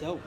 go.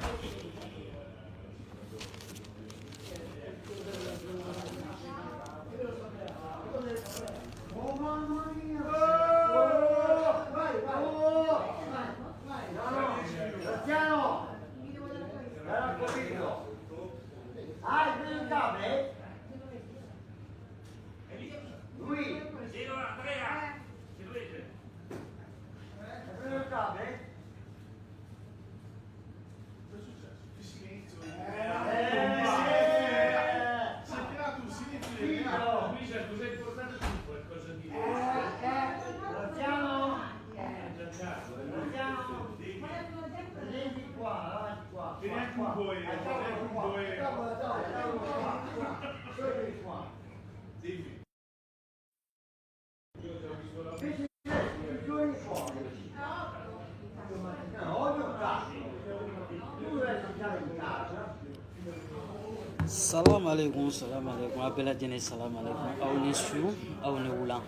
Salam alaikum, appelle Djene salam alaikum. Aouni Sou, Aouni Oulan.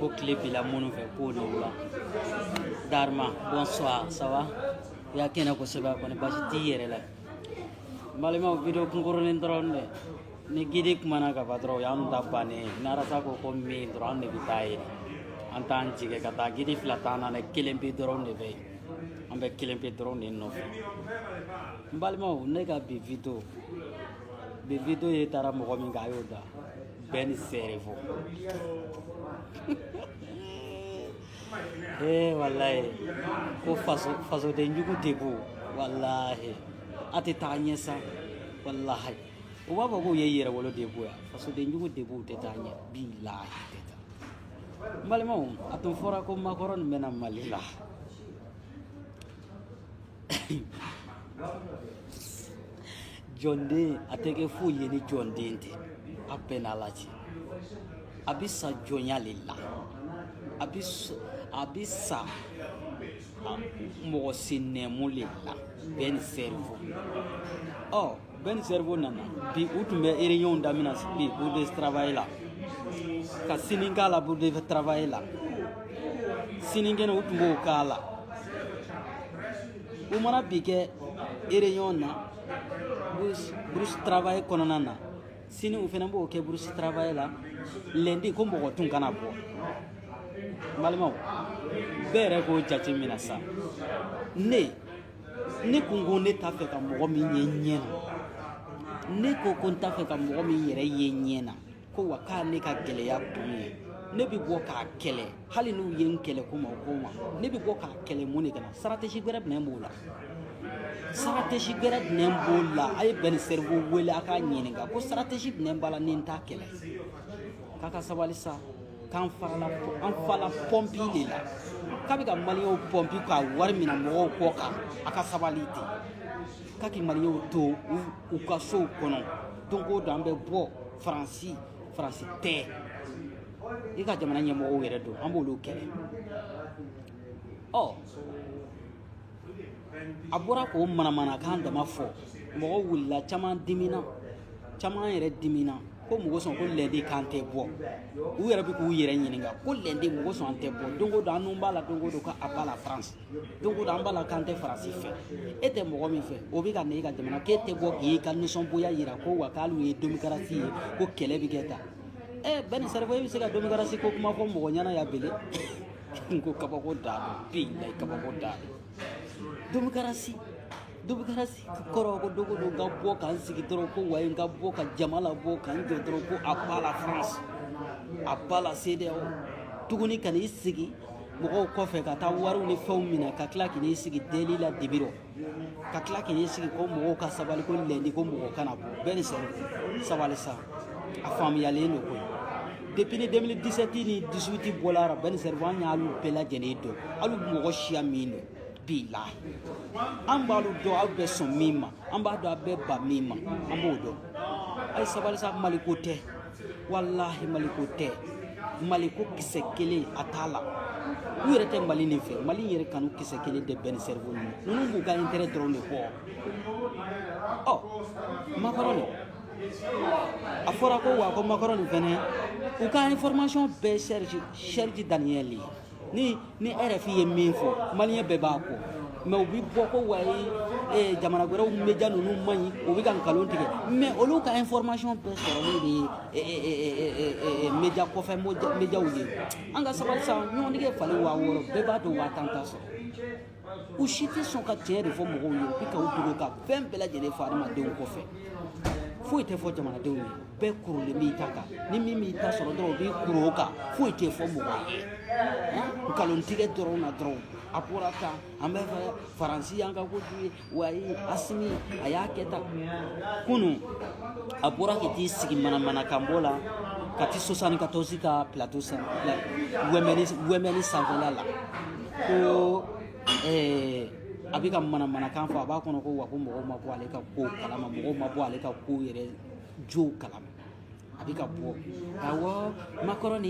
Au clip, il a mon fait pour nous là. Dharma, bonsoir, ça va? Il y a quelqu'un qui se bat pour ne pas se tirer là. Malima vidéo concours drone. Ni gidik mana ka patro yang tapane. Narasa ko komi drone ne bitai. Antan jige kata gidi flatana ne kilempi drone ne be. Ambe kilempi drone ne no. Malima ne ka bi vidéo. Bi vidéo ye tara mo komi ga yoda. Ben servo. Wallahi ko faso de njugu debu wallahi ati tanya sa wallahi o baba ko yeyere wolo debu ya faso de njugu debu te tanya billahi teta malimo atun fora ko makoron mena malila jonde ateke fu yeni jonde nte apena lachi abisa jonya lilla abisa mo sinemu lilla ben servo ben servo nana bi utumbe réunion damina bi pour de travailler là ka sininga la pour de travailler là siningena utumbo kala umara bige réunion na bus travail konana sini ufena bo ke bus travail là lundi ko mbo tun kana bo malima bere ko jati minasa ne kungo ne ta fe ka mo mi nyenyena ne ko kon ta fe ka mo mi yere yenyena ko waka ne ka gele ya bunye ne bi bo ka kele hali nu yen kele ko ma ne bi bo ka kele mo ne kana strategy bere ne mbola strategy bere ne mbola ay ben servo wele aka nyeninga ko strategy ne mbala ne ta kele kaka sabalisa kan fala pompi lela kabi ka maliyo pompi ka war mina mo ko ka aka sabalite kaki maliyo to u ka so kono donko dambe bo franci te e ka jamana nyemo o were do ambolo kele abura ko mana kan da mafo mo wulla chama yere dimina ko mugo son ko lendi kante bo u yere bi ku yere nyininga ko lendi mugo son ante bo dongo do anu mbala dongo do ka abala France dongo do ambala kante France fe ete mugo mi fe o bi ka ne ka demana ke te bo ki ka ni son boya yira ko wakalu e démocratie ko kele bi geta ben servo bi se ka démocratie ko kuma ko mugo nyana ya bele ko kabako da bi lai kabako da démocratie koro ko dogo do gabbo kan sigi toro ko way gabbo ka jamala bo kan do toro ko apala France apala CEDEAO tuguni kan isigi mo ko fe ka ta waru ni fawmina ka klaki ni sigi delila dibiro ka klaki ni sigi ko mo ka sabali ko lendi ko mo kana bo ben sen sabali sa a familiale no ko depuis 2017 ni 18 bolara ben servanya alu pela jenedo alu mo shia mino billahi ambalu do albe son mima ambado abe ba mima ambodo ay sabali sa malikote wallahi maliko kisekele atala uyerete mali ne fe mali yere kanu kisekele de ben cerveau nunu bu ga intérêt drone ko macaroni afora ko wa ko macaroni fene u ka information be Serge Danieli ni RFI ye min fo malien be ba ko mais u bi bɔ ko wayi jamana wɛrɛw média ninnu man ɲi u bɛ ka nkalon tigɛ mais olu ka information bɛɛ sɔrɔlen de ye média kɔfɛ médiaw ye an ka sabali sa ɲɔgɔndige falen 6000 bɛɛ b'a dɔn 5000 t'a sɔrɔ u si tɛ sɔn ka tiɲɛ de fɔ mɔgɔw ye u bɛ ka u dogo ka fɛn bɛɛ lajɛlen fɔ adamadenw kɔfɛ foyi tɛ fɔ jamanadenw ye bɛɛ kurulen b'i ta kan ni min b'i ta sɔrɔ dɔrɔn u b'i kuru o kan foyi tɛ fɔ mɔgɔ ye nkalontigɛ dɔrɔn na dɔrɔn a bɔra tan an bɛ fɛ faransi y'an ka kojugu ye wayi Asimi a y'a kɛ tan kunun a bɔra k'i t'i sigi manamanakanbɔ la ka ti 74 ka plateau wɛmɛni sanfɛla la ko a bɛ ka manamanakan fɔ a b'a kɔnɔ ko wa ko mɔgɔw ma bɔ ale ka kow kalama mɔgɔw ma bɔ ale ka kow yɛrɛ jow kalama a bɛ ka bɔ awɔ Macron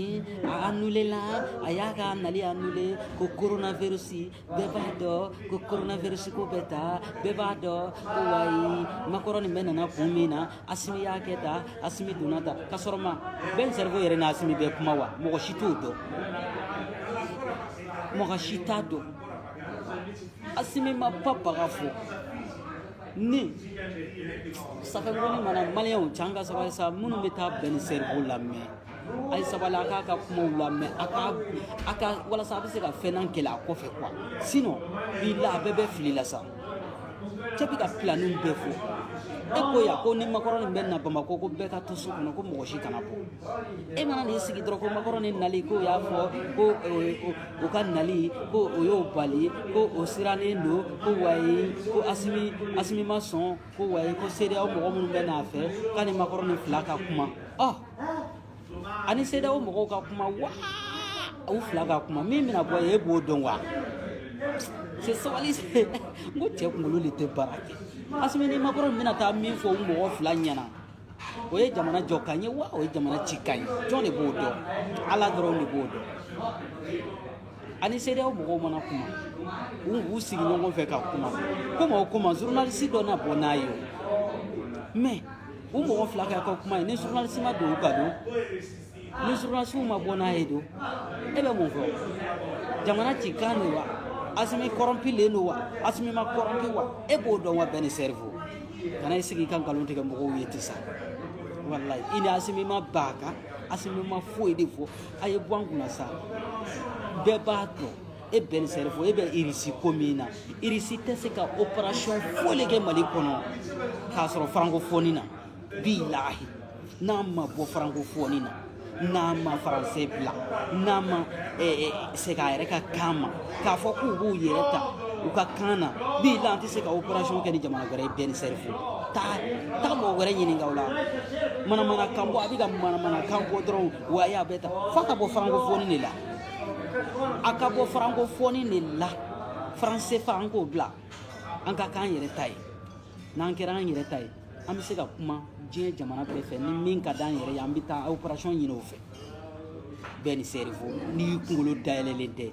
a annulé la a y'a ka nali annulé ko coronavirus bɛɛ b'a dɔn ko coronavirus ko bɛ taa bɛɛ b'a dɔn ko wayi Macron bɛ nana kun min na Asimi y'a kɛ tan Asimi donna tan ka sɔrɔ ma bɛɛ cerveau yɛrɛ na Asimi bɛ kuma wa mɔgɔ si t'o dɔn mɔgɔ si t'a dɔn Asimi ma ba baga fɔ ni safe ngoni mana maliyɛnw cɛ an ka sabali sa minnu bɛ taa bɛn ni cerveau lamɛn a ye sabali a k'a ka kumaw lamɛn a ka walasa a bɛ se ka fɛn na kɛlɛ a kɔfɛ quoi sinon bila a bɛɛ bɛ fili la sa cɛ bɛ ka planning bɛɛ fɔ e ko ya ko ni Macron bɛ na Bamako ko bɛɛ ka to so kɔnɔ ko mɔgɔ si kana bɔ e mana n'i sigi dɔrɔn ko Macron nali ko y'a fɔ ko o ka nali ko o y'o bali ko o sirannen don ko wayi ko Asimi ma sɔn ko wayi ko CEDEAO mɔgɔ minnu bɛ n'a fɛ k'a ni Macron fila ka kuma ani CEDEAO mɔgɔw ka kuma wa u fila ka kuma min bɛna bɔ yen e b'o dɔn wa c'est sabali n ko cɛ kunkolo de tɛ baara kɛ Asimi ni Macron bɛna taa min fɔ u mɔgɔ fila ɲɛna o ye jamana jɔ kan ye wa o ye jamana ci kan ye jɔn de b'o dɔn Ala dɔrɔn de b'o dɔn ani CEDEAO mɔgɔw mana kuma u sigi ɲɔgɔn fɛ ka kuma komi o kuma journaliste dɔ na bɔ n'a ye mais u mɔgɔ fila ka kuma ye ni journaliste ma don u ka don ni journaliste ma bɔ n'a ye don e bɛ mun fɔ jamana ci kan de wa Asimi corrompilen don wa Asimi ma corrompi wa e b'o dɔn wa bɛɛ ni cerveau kana i sigi i ka nkalon tigɛ mɔgɔw ye ten sa wallahi i ni Asimi ma ba a kan Asimi ma foyi de fɔ a ye bɔ an kunna sa bɛɛ b'a dɔn e bɛɛ ni cerveau e bɛ irisi ko min na irisi tɛ se ka opération foyi kɛ Mali kɔnɔ k'a sɔrɔ francophonie na bilahi n'a ma bɔ francophonie na n'a ma faransɛ bila n'a ma segin a yɛrɛ ka kan ma k'a fɔ k'u b'u yɛrɛ ta u ka kan na bilahi an tɛ se ka opération kɛ ni jamana wɛrɛ ye bɛɛ ni cerveau taa mɔgɔ wɛrɛ ɲininka o la manamanakan bɔ a bɛ ka manamanakan bɔ dɔrɔn wa a bɛ ta f'a ka bɔ francophonie de la a ka bɔ francophonie de la français fa an k'o bila an ka k'an yɛrɛ ta ye n'an kɛra an yɛrɛ ta ye an bɛ se ka kuma diɲɛ jamana bɛɛ fɛ ni min ka d'an yɛrɛ ye an bɛ taa opération ɲini o fɛ bɛɛ ni cerveau n'i kunkolo dayɛlɛlen tɛ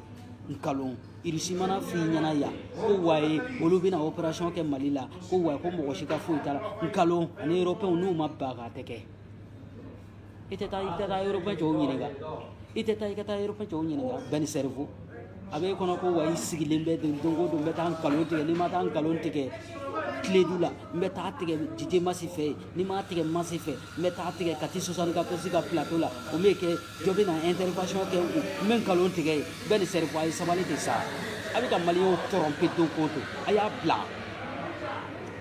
nkalon irisi mana f'i ɲɛna yan ko wayi olu bɛna opération kɛ Mali la ko wayi ko mɔgɔ si ka foyi t'a la nkalon ani européen n'u ma ba k'a tɛ kɛ i tɛ taa européen cɛw ɲininka i tɛ taa i ka taa européen cɛw ɲininka bɛɛ ni cerveau a bɛ kɔnɔ ko wayi sigilen bɛ don o don n bɛ taa nkalon tigɛ n'i ma taa nkalon tigɛ tiledu la n bɛ taa tigɛ Dj Masi fɛ n'i ma tigɛ Masi fɛ n bɛ taa tigɛ Kati 74 ka plateau la o m'e kɛ dɔ bɛ na intervention kɛ n bɛ nkalon tigɛ ye bɛɛ ni cerveau a ye sabali de sa a bɛ ka maliyɛnw tromper don ko don a y'a bila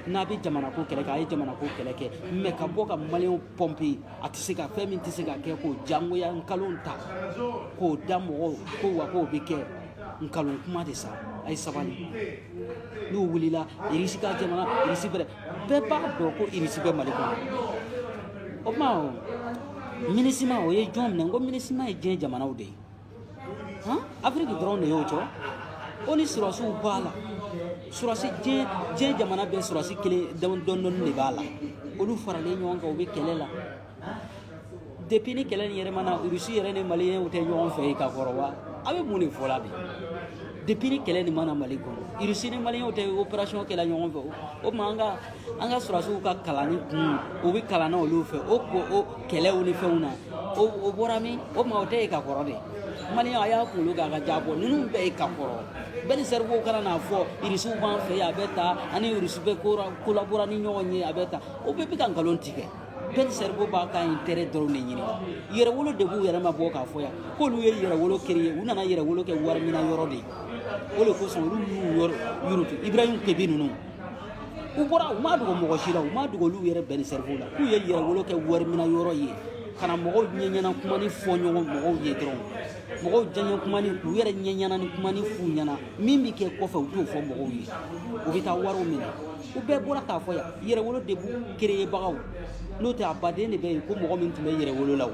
n'a bɛ jamana ko kɛlɛ kɛ a ye jamana ko kɛlɛ kɛ mais ka bɔ ka maliyɛnw pomper a tɛ se ka fɛn min tɛ se ka kɛ k'o jangoya nkalon ta k'o da mɔgɔw ko wa k'o bɛ kɛ nkalon kuma de sa a ye sabali n'u wulila irisi ka jamana irisi bɛrɛ bɛɛ b'a dɔn ko irisi bɛ Mali kɔnɔ o tuma MINUSMA o ye jɔn minɛ n ko MINUSMA ye diɲɛ jamanaw de ye Afiriki dɔrɔn de y'o cɔ o ni surasiw b'a la surasi diɲɛ jamana bɛɛ surasi kelen dɔɔnin de b'a la olu faralen ɲɔgɔn kan u bɛ kɛlɛ la depuis ni kɛlɛ nin yɛrɛ mana irisi yɛrɛ ni maliyɛnw tɛ ɲɔgɔn fɛ yen ka kɔrɔ wa a bɛ mun de fɔ la bi depuis ni kɛlɛ nin mana Mali kɔnɔ irisi ni maliyɛnw tɛ opération kɛla ɲɔgɔn fɛ o tuma an ka surasiw ka kalanni kun u bɛ kalan na olu fɛ o kɛlɛw ni fɛnw na o bɔra min o tuma o tɛ yen ka kɔrɔ de maliyɛn a y'a kunkolo k'a ka ja bɔ ninnu bɛɛ ye ka kɔrɔ benn cerveau kana n'a fɔ irisiw b'an fɛ yan a bɛ ta ani irisiw bɛ collaborer ni ɲɔgɔn ye a bɛ ta o bɛɛ bɛ ka nkalon tigɛ benn cerveau b'a ka intérêt dɔrɔn de ɲini yɛrɛwolo de b'u yɛrɛ ma bɔ k'a fɔ yan k'olu ye yɛrɛwolo créer u nana yɛrɛwolo kɛ wari mina yɔrɔ de ye o de kosɔn olu y'u yurutu Ibrahim Kebi ninnu u bɔra u ma dogo mɔgɔ si la u ma dogo olu yɛrɛ benn cerveau la k'u ye yɛrɛwolo kɛ wari mina yɔrɔ ye kana mɔgɔw ɲɛɲɛna kuma ni fɔ ɲɔgɔn mɔgɔw ye dɔrɔn mɔgɔw jaɲɛ kuma ni u yɛrɛ ɲɛɲɛna ni kuma ni f'u ɲɛna min bɛ kɛ kɔfɛ u t'o fɔ mɔgɔw ye u bɛ taa wariw minɛ u bɛɛ bɔra k'a fɔ yan yɛrɛwolo de b'u créer bagaw n'o tɛ a baden de bɛ yen ko mɔgɔ min tun bɛ yɛrɛwolo la o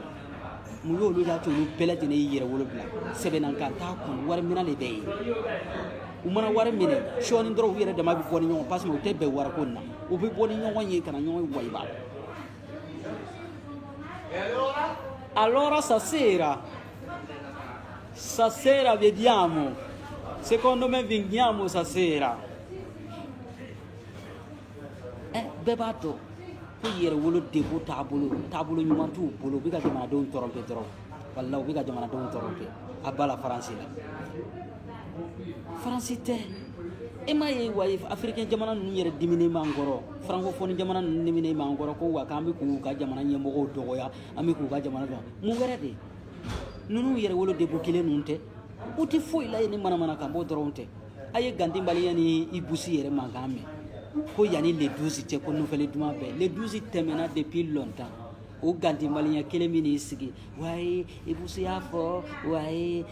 mun y'olu y'a to olu bɛɛ lajɛlen ye yɛrɛwolo bila sɛbɛnnakan t'a kun wari minɛ de bɛ yen u mana wari minɛ sɔɔni dɔrɔn u yɛrɛ dama bɛ bɔ ni ɲɔgɔn parce que u tɛ bɛn wariko in na u bɛ bɔ ni ɲɔgɔn ye kana ɲɔgɔn wayiba. Allora stasera vediamo, secondo me vinchiamo stasera. Bɛɛ b'a dɔn ko yɛrɛwolo degun taabolo ɲuman t'u bolo u bɛ ka jamanadenw tɔrɔmpe dɔrɔn walahi u bɛ ka jamanadenw tɔrɔmpe a b'a la Faransi la Faransi tɛ e m'a ye wa africain jamana ninnu yɛrɛ diminen b'an kɔrɔ francophone jamana ninnu diminen b'an kɔrɔ ko wa k'an bɛ k'u ka jamana ɲɛmɔgɔw dɔgɔya an bɛ k'u ka jamana dɔn mun wɛrɛ de ninnu yɛrɛwolo degun kelen ninnu tɛ u tɛ foyi la yen ni manamanakan bɔ dɔrɔn tɛ a ye Gandhi-Maliɲɛn ni Ibusi yɛrɛ mankan mɛn ko yanni le 12 cɛ ko nouvelle duman bɛɛ le 12 tɛmɛna depuis longtemps o Gandhi-Maliɲɛn kelen min n'i sigi waaye Ibusi y'a fɔ waaye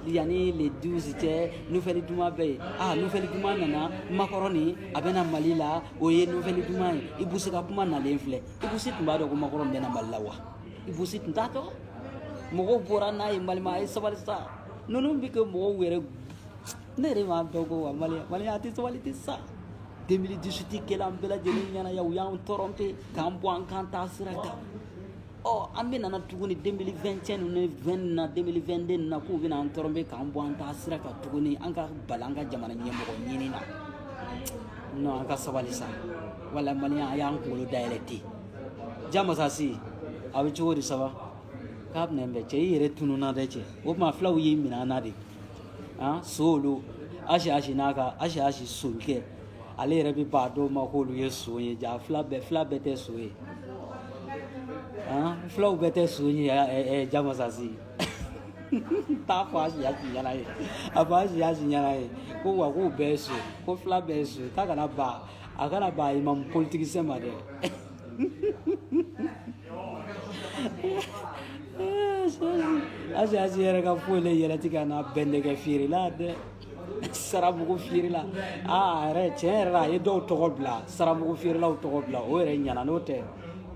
yanni le 12 cɛ nouvelle duman bɛɛ nouvelle duman nana Macron a bɛna Mali la o ye nouvelle duman ye Ibusi ka kuma nalen filɛ Ibusi tun b'a dɔn ko Macron bɛna Mali la wa Ibusi tun t'a dɔn mɔgɔw bɔra n'a ye Mali ma a ye sabali sa ninnu bɛ kɛ mɔgɔw yɛrɛ ne yɛrɛ m'a dɔn ko wa Maliyɛn a tɛ sabali tɛ sa 2018 kɛla an bɛɛ lajɛlen ɲɛna yan u y'an tɔrɔmpe k'an bɔ an kan taa sira kan an bɛ nana tuguni 2021 ni 20 na 2022 na k'u bɛna an tɔrɔmpe k'an bɔ an taa sira kan tuguni an ka bala an ka jamana ɲɛmɔgɔ ɲini na non an ka sabali sa wala Maliyɛn a y'an kunkolo dayɛlɛ ten ja masasi a bɛ cogo di saba k'a bɛna bɛn cɛ i yɛrɛ tununa dɛ cɛ o tuma fulaw y'i minɛ an na de so olu asi n'a ka asi solikɛ ale yɛrɛ bɛ b'a dɔw ma k'olu ye so ye ja fila bɛɛ tɛ so ye fulaw bɛɛ tɛ so ye ja masasi t'a fɔ asi ɲɛna ye a fɔ asi ɲɛna ye ko wa k'u bɛɛ ye so ko fila bɛɛ ye so k'a kana ba a kana ba imamu politicien ma dɛ asi yɛrɛ ka foyi le yɛlɛti ka na bɛndɛgɛ feere la dɛ saramugu feere la yɛrɛ tiɲɛ yɛrɛ la a ye dɔw tɔgɔ bila saramugu feerelaw tɔgɔ bila o yɛrɛ ɲana n'o tɛ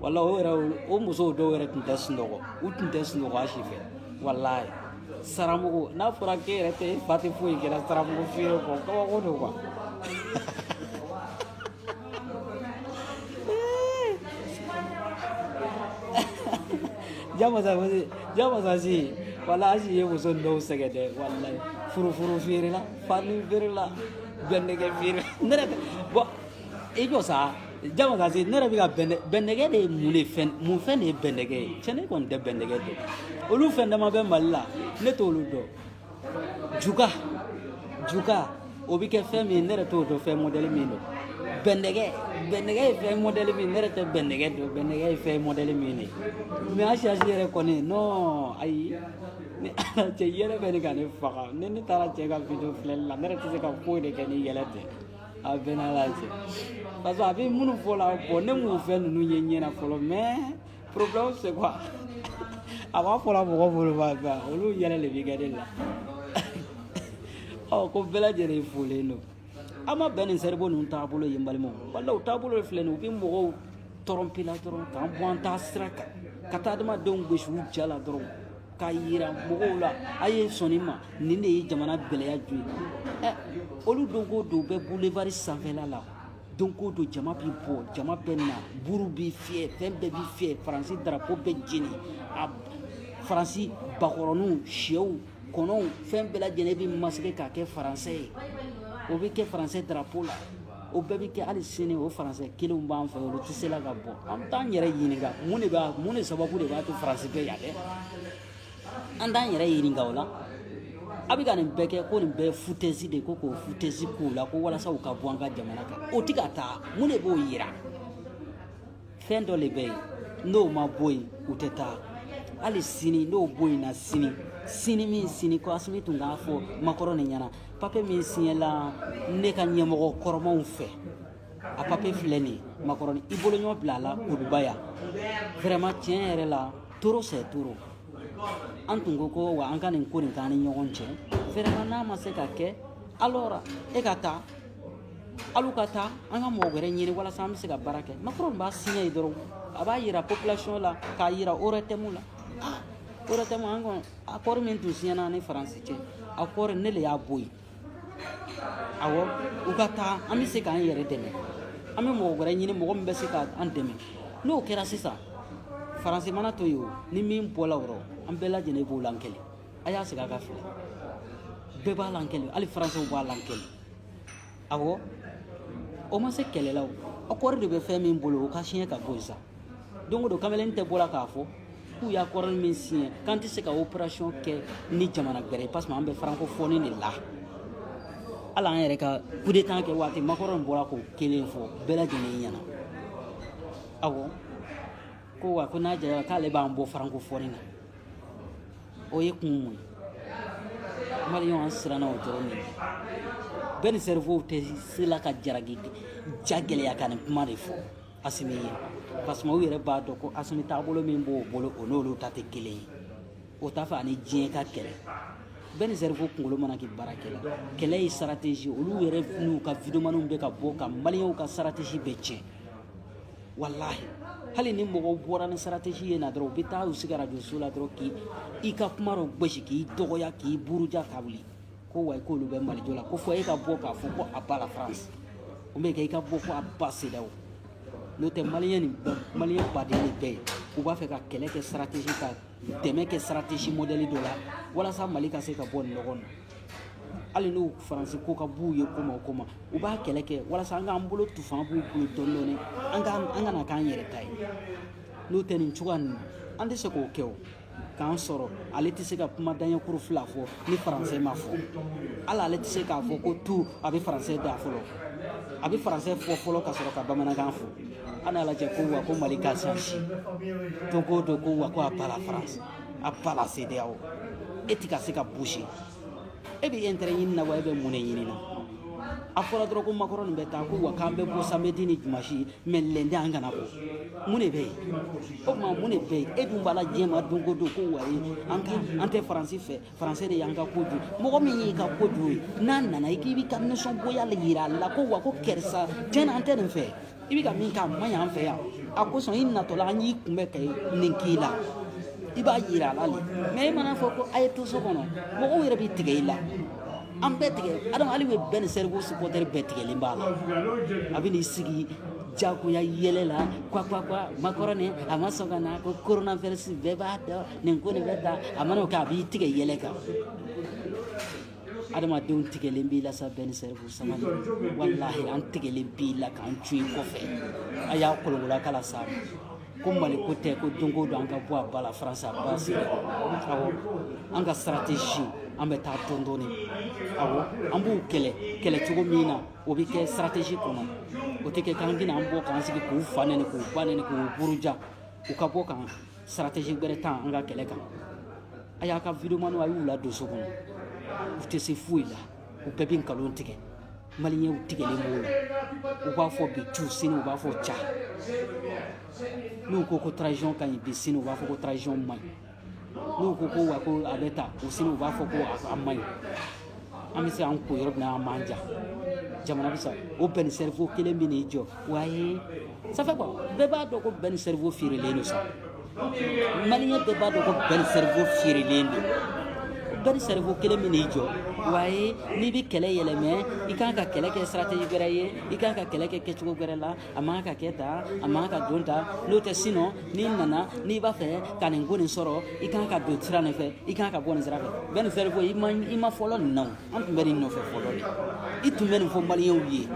wala o musow dɔw yɛrɛ tun tɛ sunɔgɔ u tun tɛ sunɔgɔ a si fɛ walayi saramugu n'a fɔra k'e yɛrɛ tɛ e fa tɛ foyi kɛra saramugu feere kɔ kabako don quoi jamasasi wala asi ye muso dɔw sɛgɛ dɛ walayi furufuru feere la fani feere la bɛndɛgɛ feere ne yɛrɛ bɔn i jɔ sa jamasasi ne yɛrɛ bɛ ka bɛndɛgɛ de ye mun fɛn de ye bɛndɛgɛ ye cɛ ne kɔni tɛ bɛndɛgɛ dɔn olu fɛn dama bɛ Mali la ne t'olu dɔn juga o bɛ kɛ fɛn min ne yɛrɛ t'o dɔn fɛn modèle min don bɛndɛgɛ ye fɛn modèle min ne yɛrɛ tɛ bɛndɛgɛ dɔn bɛndɛgɛ ye fɛn modèle min ye mais asi yɛrɛ kɔni non ayi cɛ yɛlɛ bɛ ne ka ne faga ne taara cɛ ka video filɛli la ne yɛrɛ tɛ se ka foyi de kɛ ni yɛlɛ tɛ a bɛɛ n'a la cɛ parce que a bɛ minnu fɔ la bon ne m'o fɛn ninnu ye ɲɛna fɔlɔ mais problème c'est quoi a b'a fɔ la mɔgɔ bolo ba olu yɛlɛ de bɛ kɛ ne la ko bɛɛ lajɛlen folen don an ma bɛn nin cerveau ninnu taabolo ye n balimaw wala o taabolo filɛ nin u bɛ mɔgɔw tɔrɔmpe la dɔrɔn k'an bɔ an taa sira kan ka taa adamadenw gosi u ja la dɔrɔn k'a yira mɔgɔw la a ye sɔnni ma nin de ye jamana gɛlɛya jo ye olu don ko don bɛ boulevard sanfɛla la don ko don jama bɛ bɔ jama bɛ na buru bɛ fiyɛ fɛn bɛɛ bɛ fiyɛ Faransi drapeau bɛ jeni Faransi bakɔrɔninw sɛw kɔnɔw fɛn bɛɛ lajɛlen bɛ masqué k'a kɛ faransɛ ye o bɛ kɛ faransɛ drapeau la o bɛɛ bɛ kɛ hali sini o faransɛ kelenw b'an fɛ olu tɛ se la ka bɔ an bɛ t'an yɛrɛ ɲininka mun de sababu de b'a to Faransi bɛ yan dɛ an t'an yɛrɛ ɲininka o la Abiga nin bɛɛ kɛ ko nin bɛɛ foutaise de ko k'o foutaise k'u la ko walasa u ka bɔ an ka jamana kan o tɛ ka taa mun de b'o yira fɛn dɔ de bɛ yen n'o ma bɔ yen u tɛ taa hali sini n'o bɔ yen na sini min sini ko Asimi tun k'a fɔ Macron nin ɲɛna papier min signela ne ka ɲɛmɔgɔ kɔrɔmanw fɛ a papier filɛ nin ye Macron i bolo ɲɔ bila a la Koduba yan vraiment tiɲɛ yɛrɛ la toro c'est toro an tun ko wa an ka nin ko nin k'an ni ɲɔgɔn cɛ vraiment n'a ma se ka kɛ alors e ka taa alu ka taa an ka mɔgɔ wɛrɛ ɲini walasa an bɛ se ka baara kɛ Macron b'a signé dɔrɔn a b'a yira population la k'a yira ORTM la ORTM an kɔn accord min tun signé ni Faransi cɛ accord ne le y'a bɔ yen awɔ u ka taa an bɛ se k'an yɛrɛ dɛmɛ an bɛ mɔgɔ wɛrɛ ɲini mɔgɔ min bɛ se k'an dɛmɛ n'o kɛra sisan Faransi mana to yen o ni min bɔla o rɔ an bɛɛ lajɛlen b'o lankɛlɛ a y'a sigi a ka filɛ bɛɛ b'a lankɛlɛ hali Faransɛw b'a lankɛlɛ awɔ o ma se kɛlɛ la o accord de bɛ fɛn min bolo o ka siɲɛ ka bɔ yen sa don o don kamalen tɛ bɔla k'a fɔ k'u ye accord min signé k'an tɛ se ka opération kɛ ni jamana wɛrɛ ye parce que an bɛ francophonie de la hali an yɛrɛ ka coup d'état kɛ waati Macron bɔra k'o kelen fɔ bɛɛ lajɛlen ɲɛna awɔ ko wa ko n'a jɛra k'ale b'an bɔ francophonie na o ye kun mun ye maliyɛnw an siranna o dɔrɔn de bɛɛ ni cerveau tɛ se la ka jaragi ja gɛlɛya ka nin kuma de fɔ Asimi ye parce que u yɛrɛ b'a dɔn ko Asimi taabolo min b'o bolo o n'olu ta tɛ kelen ye o t'a fɛ ani diɲɛ ka kɛlɛ bɛɛ ni cerveau kunkolo mana kɛ baarakɛla kɛlɛ ye stratégie olu yɛrɛ n'u ka vidéoman bɛ ka bɔ ka maliyɛnw ka stratégie bɛɛ tiɲɛ wallahi hali ni mɔgɔw bɔra ni stratégie ye na dɔrɔn u bɛ taa u sigi radio so la dɔrɔn k'i ka kuma dɔ gosi k'i dɔgɔya k'i buruja ka wuli ko wa k'olu bɛ Malijo la ko fɔ e ka bɔ k'a fɔ ko a ba la France o bɛ kɛ i ka bɔ ko a ba CEDEAO n'o tɛ maliyɛn baden de bɛɛ ye u b'a fɛ ka kɛlɛ kɛ stratégie ka dɛmɛ kɛ stratégie modèle dɔ la walasa Mali ka se ka bɔ nin nɔgɔ na hali n'u Faransi ko ka b'u ye koma o koma u b'a kɛlɛ kɛ walasa an k'an bolo tufa an b'u bolo dɔɔnin an kana k'an yɛrɛ ta ye n'o tɛ nin cogoya nin an tɛ se k'o kɛ o k'an sɔrɔ ale tɛ se ka kuma daɲɛkuru fila fɔ ni Faransɛ ma fɔ hali ale tɛ se k'a fɔ ko tout a bɛ Faransɛ da fɔlɔ a bɛ Faransɛ fɔ fɔlɔ ka sɔrɔ ka bamanankan fɔ an n'a lajɛ ko wa ko Mali ka change don o don ko wa ko a ba la France a ba la CEDEAO e tɛ ka se ka bouger e bɛ intérêt ɲini na wa e bɛ mun de ɲini na a fɔra dɔrɔn ko Macron bɛ taa ko wa k'an bɛ bɔ samedi ni dimanche mais lundi an kana bɔ mun de bɛ yen o tuma mun de bɛ yen e dun b'a la diɲɛ ma don o don ko wa an tɛ Faransi fɛ Faransɛ de y'an ka ko dun mɔgɔ min y'i ka ko dun n'a nana i k'i b'i ka nisɔngoya yira a la ko wa ko kɛrisa tiɲɛ na an tɛ nin fɛ i bɛ ka min kɛ a man ɲi an fɛ yan a kosɔn i natɔla an y'i kunbɛn ka nin k'i la i b'a yira a la de mais e mana fɔ ko a ye to so kɔnɔ mɔgɔw yɛrɛ bɛ tigɛ i la an bɛɛ tigɛ adama hali bɛɛ ni cerveau supporter bɛɛ tigɛlen b'a la a bɛ n'i sigi jagoya yɛlɛ la quoi Macron a ma sɔn ka na ko coronavirus bɛɛ b'a dɔn nin ko nin bɛ ta a mana o kɛ a b'i tigɛ yɛlɛ kan adamadenw tigɛlen b'i la sa bɛɛ ni cerveau samali wallahi an tigɛlen b'i la k'an cu i kɔfɛ a y'a kɔlɔlɔ kala sa ko Mali ko tɛ ko don o don an ka bɔ a ba la France a ba awɔ an ka stratégie an bɛ taa dɔɔnin awɔ an b'u kɛlɛ cogo min na o bɛ kɛ stratégie kɔnɔ o tɛ kɛ k'an bɛna an bɔ k'an sigi k'u fa nɛni k'u ba nɛni k'u buruja u ka bɔ kan stratégie wɛrɛ ta an ka kɛlɛ kan a y'a ka vidéoman a y'u ladon so kɔnɔ u tɛ se foyi la u bɛɛ bɛ nkalon tigɛ maliyɛnw tigɛlen b'o la u b'a fɔ bi cu sini u b'a fɔ ca n'u ko trahison ka ɲi bi sini u b'a fɔ ko trahison man ɲi n'u ko wa ko a bɛ ta o sini u b'a fɔ ko a man ɲi an bɛ se an ko yɔrɔ min na an b'an ja jamana bɛ sa o bɛn ni cerveau kelen bɛ n'i jɔ waye ça fait quoi bɛɛ b'a dɔn ko bɛn ni cerveau feerelen don sa maliyɛn bɛɛ b'a dɔn ko bɛn ni cerveau feerelen don bɛɛ ni cerveau kelen bɛ n'i jɔ waye n'i bɛ kɛlɛ yɛlɛmɛ i kan ka kɛlɛ kɛ stratégie wɛrɛ ye i kan ka kɛlɛ kɛ kɛcogo wɛrɛ la a man ka kɛ ta a man ka don ta n'o tɛ sinon n'i nana n'i b'a fɛ ka nin ko nin sɔrɔ i kan ka don sira nin fɛ i kan ka bɔ nin sira fɛ bɛɛ ni cerveau i ma fɔlɔ nin na o an tun bɛ nin nɔfɛ fɔlɔ de i tun bɛ nin fɔ maliyɛnw ye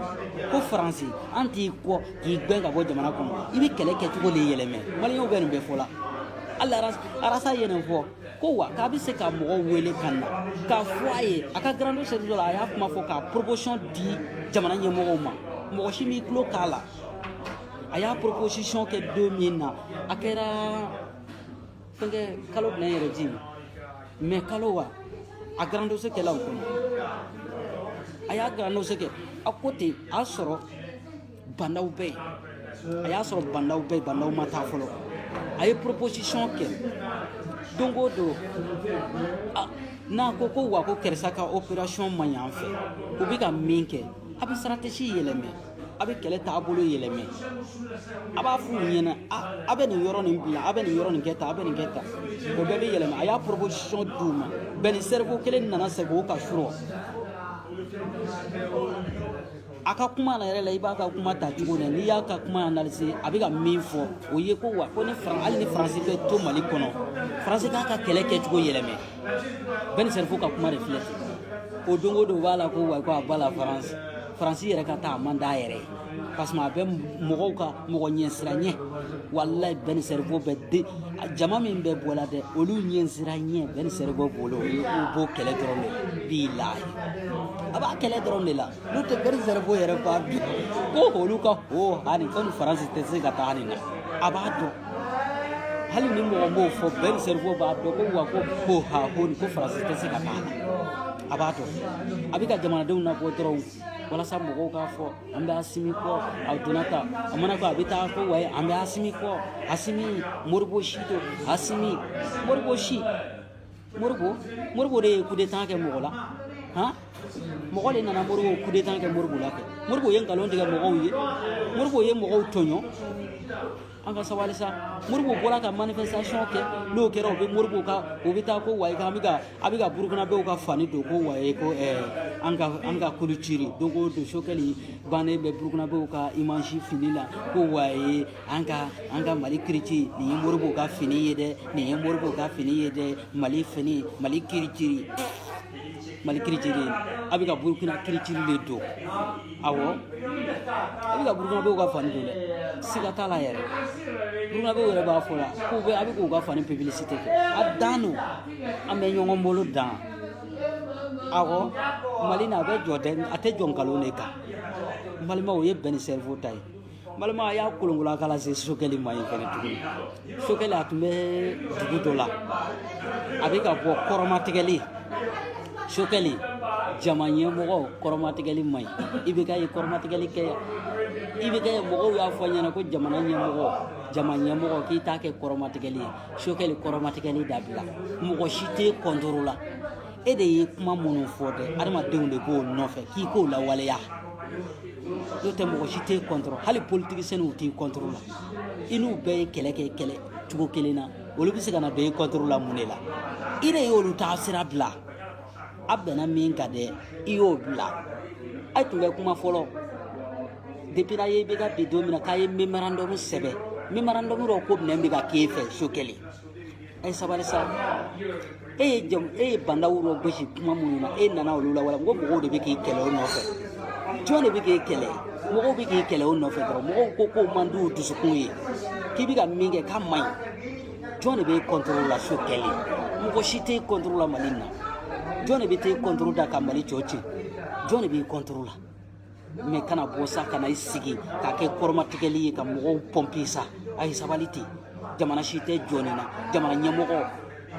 ko Faransi an t'i kɔ k'i gɛn ka bɔ jamana kɔnɔ i bɛ kɛlɛ kɛcogo de yɛlɛmɛ maliyɛnw bɛ nin bɛɛ fɔ la arasa yenen fo ko wa ka bi se ka mɔgɔ wele ka na ka fɔ a ye a ka grande sœur dɔ la a y'a kuma fɔ ka proposition di jamana ɲɛmɔgɔw ma mɔgɔ si m'i tulo k'a la a y'a proposition kɛ don min na a kɛra fɛnkɛ kalo bila yɛrɛ ji mais kalo wa a grande sœur kɛla o kɔnɔ a y'a grande sœur kɛ a ko ten a y'a sɔrɔ bandaw bɛ yen a y'a sɔrɔ bandaw bɛ yen bandaw ma taa fɔlɔ a ye proposition kɛ don o don n'a ko ko wa ko Kɛrɛsa ka opération man ɲi an fɛ u bɛ ka min kɛ a bɛ stratégie yɛlɛmɛ a bɛ kɛlɛ taabolo yɛlɛmɛ a b'a f'u ɲɛna a bɛ nin yɔrɔ nin bila a bɛ nin yɔrɔ nin kɛ tan a bɛ nin kɛ tan o bɛɛ bɛ yɛlɛmɛ a y'a proposition d'u ma bɛn ni cerveau kelen nana segin o ka surɔ a ka kuma na yɛrɛ la i b'a ka kuma ta cogo na n'i y'a ka kuma analyser a bɛ ka min fɔ o ye ko wa ko hali ni faransi bɛ to Mali kɔnɔ faransi k'a ka kɛlɛ kɛcogo yɛlɛmɛ bɛɛ ni cerveau ka kuma de filɛ ten o don o don b'a la ko wa ko a ba la faransi yɛrɛ ka taa a man d'a yɛrɛ ye parce que a bɛ mɔgɔw ka mɔgɔ ɲɛsiranya walayi bɛɛ ni cerveau bɛ de jama min bɛ bɔ la dɛ olu ɲɛsiranya bɛɛ ni cerveau bolo o ye k'u b'o kɛlɛ dɔrɔn de bilahi a b'a kɛlɛ dɔrɔn de la n'o tɛ bɛɛ ni cerveau yɛrɛ b'a dɔn ko olu ka ho hani ko ni faransi tɛ se ka taa nin na a b'a dɔn hali ni mɔgɔ m'o fɔ bɛɛ ni cerveau b'a dɔn ko wa ko ha ko ni ko faransi tɛ se ka taa la a b'a dɔn a bɛ ka jamanadenw labɔ dɔrɔn walasa mɔgɔw k'a fɔ an bɛ Asimi kɔ a donna ta a mana ko a bɛ taa ko wayi an bɛ Asimi kɔ Asimi Moribo si don Asimi Moribo si Moribo de ye coup d'état kɛ mɔgɔ la han mɔgɔ de nana Moribo coup d'état kɛ Moribo la kɛ Moribo ye nkalon tigɛ mɔgɔw ye Moribo ye mɔgɔw tɔɲɔ an ka sabali sa Moribo bɔra ka manifestation kɛ n'o kɛra o bɛ Moribo ka o bɛ taa ko wayi a bɛ ka Burukinabew ka fani don ko wayi ko an ka culture donc o don Sokɛli bannen bɛ Burukinabew ka image fini la ko wayi an ka Mali culture nin ye Moribo ka fini ye dɛ nin ye Moribo ka fini ye dɛ Mali fini Mali culture a bɛ ka Burukina culture de don awɔ a bɛ ka Burukinabew ka fani don dɛ siga t'a la yɛrɛ Burukinabew yɛrɛ b'a fɔ la a bɛ k'u ka fani publicité kɛ a dan don an bɛ ɲɔgɔn bolo dan awɔ Mali n'a bɛ jɔ dɛ a tɛ jɔ nkalon de kan balima o ye bɛn ni cerveau ta ye balima a y'a kolonkola k'a lase Sokɛli ma yen fɛnɛ tuguni Sokɛli a tun bɛ dugu dɔ la a bɛ ka bɔ kɔrɔmatigɛli Sokɛli jama ɲɛmɔgɔ kɔrɔmatigɛli man ɲi i bɛ ka ye kɔrɔmatigɛli kɛ yan i bɛ ka ye mɔgɔw y'a fɔ ɲɛna ko jama ɲɛmɔgɔ k'i t'a kɛ kɔrɔmatigɛli ye Sokɛli kɔrɔmatigɛli dabila mɔgɔ si tɛ contre la e de ye kuma minnu fɔ dɛ adamadenw de b'o nɔfɛ k'i k'o lawaleya n'o tɛ mɔgɔ si tɛ contre hali politisiyɛnw t'i contre la i n'u bɛɛ ye kɛlɛ kɛ kɛlɛ cogo kelen na olu bɛ se ka na don i contre la mun de la i de y'olu taa sira bila a bɛnna min ka dɛ i y'o bila a tun bɛ kuma fɔlɔ depuis n'a ye i bɛ ka bi don min na k'a ye memorandum sɛbɛn memorandum dɔ ko minɛn bɛ ka k'e fɛ Sokɛli a ye sabali sa e ye bandaw dɔ gosi kuma minnu na e nana olu la wala n ko mɔgɔw de bɛ k'i kɛlɛ o nɔfɛ jɔn de bɛ k'i kɛlɛ mɔgɔw bɛ k'i kɛlɛ o nɔfɛ dɔrɔn mɔgɔw ko k'o man d'u dusukun ye k'i bɛ ka min kɛ k'a man ɲi jɔn de bɛ contrôle la Sokɛli mɔgɔ si tɛ contrôle la Mali na jɔn de bɛ t'e contrôle da ka Mali cɔ cɛ jɔn de b'i contrôle la mais kana bɔ sa kana i sigi k'a kɛ kɔrɔmatigɛli ye ka mɔgɔw pɔmpi sa a ye sabali ten jamana si tɛ jɔ nin na jamana ɲɛmɔgɔ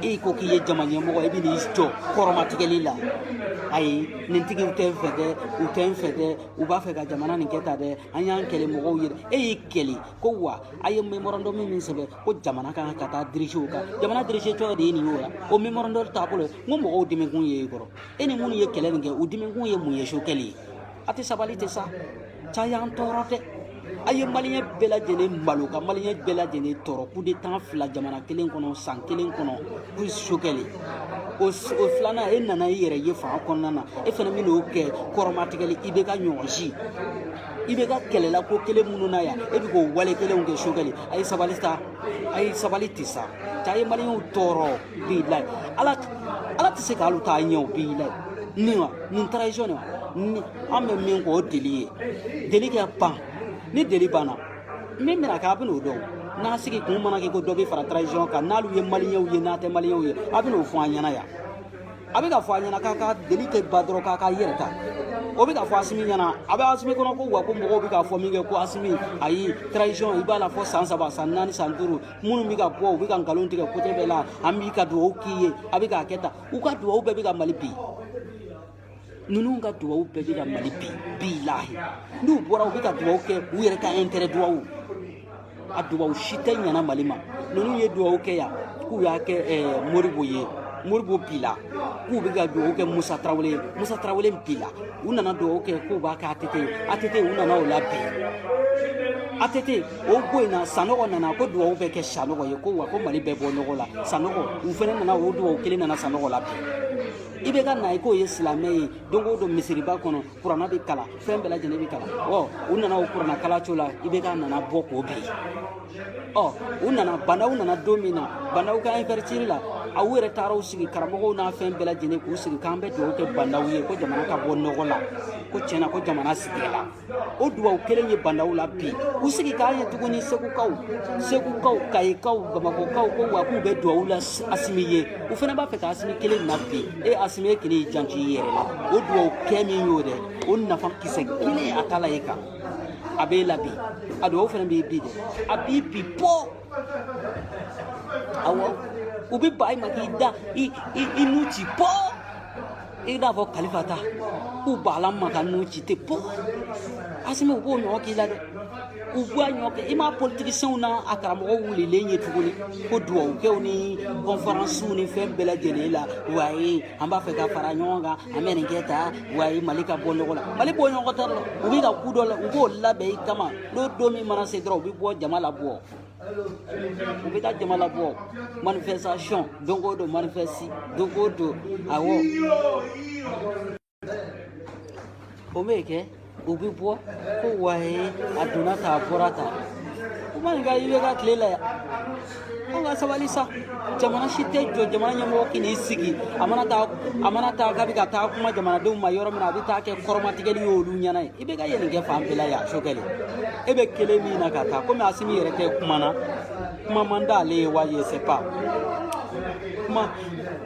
e ko k'i ye jama ɲɛmɔgɔ i bɛ n'i jɔ kɔrɔmatigɛli la ayi nin tigiw tɛ n fɛ dɛ u tɛ n fɛ dɛ u b'a fɛ ka jamana nin kɛ tan dɛ an y'an kɛlɛ mɔgɔw ye e y'i kɛlɛ ko wa a ye memorandum min sɛbɛn ko jamana kan ka taa dirige o kan jamana dirige cogo de ye nin ye o la o memorandum taabolo n ko mɔgɔw dimikun ye e kɔrɔ e ni minnu ye kɛlɛ nin kɛ u dimikun ye mun ye Sokɛli ye a tɛ sabali tɛ sa ca y'an tɔɔrɔ dɛ a ye maliyɛn bɛɛ lajɛlen malo ka maliyɛn bɛɛ lajɛlen tɔɔrɔ coup d'état fila jamana kelen kɔnɔ san kelen kɔnɔ ko Sokɛli o filanan e nana i yɛrɛ ye fanga kɔnɔna na e fana bɛ n'o kɛ kɔrɔmatigɛli i bɛ ka ɲɔgɔn si i bɛ ka kɛlɛla ko kelen minnu na yan e bɛ k'o wale kelenw kɛ Sokɛli a ye sabali ta a ye sabali tɛ sa ca ye maliyɛnw tɔɔrɔ bilayi ala tɛ se k'alu t'a ɲɛ o bilayi nin trahison nin wa an bɛ min kɛ o deli ye deli kɛ ban ni deli banna min bɛna kɛ a bɛ n'o dɔn n'a sigi kun mana kɛ ko dɔ bɛ fara transition kan n'alu ye maliyɛnw ye n'a tɛ maliyɛnw ye a bɛ n'o fɔ an ɲɛna yan a bɛ ka fɔ an ɲɛna k'a ka deli tɛ ba dɔrɔn k'a ka yɛrɛ ta o bɛ ka fɔ Asimi ɲɛna a bɛ Asimi kɔnɔ ko wa ko mɔgɔw bɛ ka fɔ min kɛ ko Asimi ayi transition i b'a la fɔ san 3 san 4 san 5 minnu bɛ ka bɔ u bɛ ka nkalon tigɛ côté bɛɛ la an b'i ka dugawu k'i ye a bɛ k'a kɛ tan u ka dugawu bɛɛ bɛ ka Mali bin ninnu ka dugawu bɛɛ bɛ ka Mali bin bilahi n'u bɔra u bɛ ka dugawu kɛ u yɛrɛ ka intérêt dugawu a dugawu si tɛ ɲɛna Mali ma ninnu ye dugawu kɛ yan k'u y'a kɛ Moribo ye Moribo bila k'u bɛ ka dugawu kɛ Musa Tarawele bila u nana dugawu kɛ k'u b'a kɛ ATT u nana o la bin ATT o ko in na Sanɔgɔ nana ko dugawu bɛ kɛ Sanɔgɔ ye ko wa ko Mali bɛɛ bɔ nɔgɔ la Sanɔgɔ u fana nana o dugawu kelen nana Sanɔgɔ la bin i bɛ ka na i k'o ye silamɛ ye don o don misiriba kɔnɔ kuranna bɛ kalan fɛn bɛɛ lajɛlen bɛ kalan u nana o kuranna kalacogo la i bɛ ka nana bɔ k'o bin u nana Bandaw nana don min na Bandaw ka investir la a u yɛrɛ taara u sigi karamɔgɔw n'a fɛn bɛɛ lajɛlen k'u sigi k'an bɛ dugawu kɛ Bandaw ye ko jamana ka bɔ nɔgɔ la ko tiɲɛna ko jamana sigila o dugawu kelen ye Bandaw la bi u sigi k'an ye tuguni Segukaw Kayikaw Bamakɔkaw ko wa k'u bɛ dugawu la Asimi ye u fana b'a fɛ ka Asimi kelen na bi Asimi ye kelen y'i janto i yɛrɛ la o dugawu kɛ min y'o dɛ o nafa kisɛ kelen a t'a la e kan a b'e la bi a dugawu fana b'i bi dɛ a b'i bi bɔ awɔ u bɛ ba i ma k'i da i nu ci bɔ i n'a fɔ Kalifata k'u b'a ma ka nu ci tɛ bɔ Asimi u b'o ɲɔgɔn k'i la dɛ u b'a ɲɔgɔn kɛ i m'a politiciens na a karamɔgɔ wulilen ye tuguni ko dugawukɛw ni conférence ni fɛn bɛɛ lajɛlen la wayi an b'a fɛ ka fara ɲɔgɔn kan an bɛ nin kɛ tan wayi Mali ka bɔ nɔgɔ la Mali bɔ ɲɔgɔn tɛ dɛ u bɛ ka ku dɔ la u b'o labɛn i kama n'o don min mana se dɔrɔn u bɛ bɔ jama la bɔ u bɛ taa jama la bɔ manifestation don o don manifeste don o don awɔ o bɛ kɛ u bɛ bɔ ko wayi a donna ta a bɔra ta u ma nin ka i bɛ ka tile la yan an ka sabali sa jamana si tɛ jɔ jamana ɲɛmɔgɔ k'i n'i sigi a mana taa k'a bɛ ka taa kuma jamanadenw ma yɔrɔ min na a bɛ taa kɛ kɔrɔmatigɛli ye olu ɲɛna ye i bɛ ka yen nin kɛ fan bɛɛ la yan Sokɛli e bɛ kelen min na ka taa komi Asimi yɛrɛ tɛ kuma na kuma man d'ale ye wa je sais pas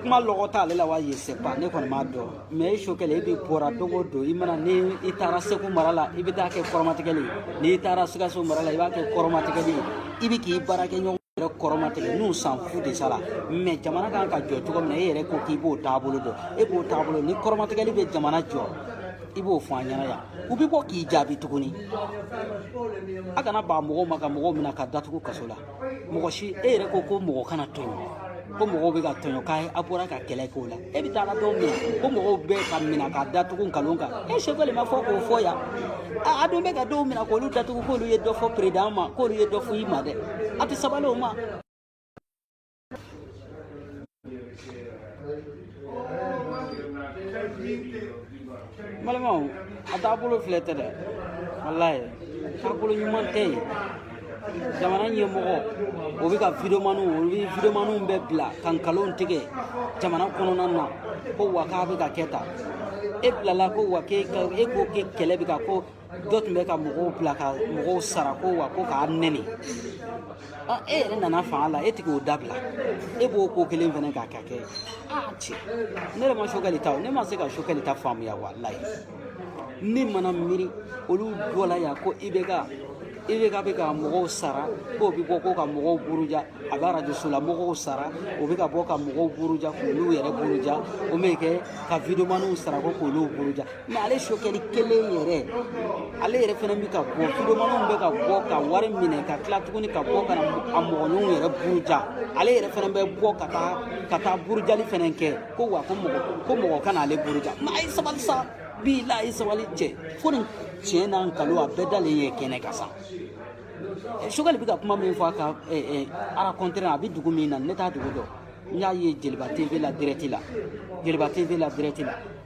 kuma lɔgɔ t'ale la wa je sais pas ne kɔni m'a dɔn mais Sokɛli e bɛ bɔra don o don i mana ni i taara Segu mara la i bɛ taa kɛ kɔrɔmatigɛli n'i taara Sikaso mara la i b'a kɛ kɔrɔmatigɛli i bɛ k'i baarakɛɲɔgɔn yɛrɛ kɔrɔmatigɛ n'u s'en fout de ça la mais jamana kan ka jɔ cogo min na e yɛrɛ ko k'i b'o taabolo dɔn e b'o taabolo ni kɔrɔmatigɛli bɛ jamana jɔ i b'o fɔ an ɲɛna yan u bɛ bɔ k'i jaabi tuguni a kana ban mɔgɔw ma ka mɔgɔw minɛ ka datugu kaso la mɔgɔ si e yɛrɛ ko mɔgɔ kana tɔɲɔ ko mɔgɔw bɛ ka tɔɲɔ k'a bɔra ka kɛlɛ k'o la e bɛ taa la dɔw minɛ ko mɔgɔw bɛ ka minɛ ka datugu nkalon kan Sokɛli ma fɔ k'o fɔ yan a dun bɛ ka dɔw minɛ k'olu datugu k'olu ye dɔ fɔ président ma k'olu ye dɔ fɔ i ma dɛ a tɛ sabali o ma balimaw a taabolo filɛ tɛ dɛ walayi taabolo ɲuman tɛ yen jamana ɲɛmɔgɔ o bɛ ka videomaniw bɛɛ bila ka nkalon tigɛ jamana kɔnɔna na ko wa k'a bɛ ka kɛ tan e bilala ko wa e ko k'e kɛlɛ bɛ ka ko dɔ tun bɛ ka mɔgɔw bila ka mɔgɔw sara ko wa ko k'a nɛni e yɛrɛ nana fanga la e tɛ k'o dabila e b'o ko kelen fana k'a kɛ cɛ ne yɛrɛ ma Sokɛli ta ne ma se ka Sokɛli ta faamuya walayi ne mana miiri olu bɔla yan ko i bɛ ka bɛ ka mɔgɔw sara k'o bɛ bɔ ko ka mɔgɔw buruja a bɛ arajoso la mɔgɔw sara o bɛ ka bɔ ka mɔgɔw buruja k'olu yɛrɛ buruja o bɛ kɛ ka videomaniw sara ko k'olu buruja mais ale Sokɛli kelen yɛrɛ ale yɛrɛ fana bɛ ka bɔ videomaniw bɛ ka bɔ ka wari minɛ ka tila tuguni ka bɔ ka na a mɔgɔninw yɛrɛ buruja ale yɛrɛ fana bɛ bɔ ka taa burujali fana kɛ ko wa ko mɔgɔ kana ale buruja mais a ye sabali sa bila a ye sabali cɛ fo nin tiɲɛ n'a nkalon a bɛɛ dalen ye kɛnɛ kan sa Sokɛli bɛ ka kuma min fɔ a ka raconter a bɛ dugu min na ne t'a dugu dɔn n y'a ye Jeliba TV la direct la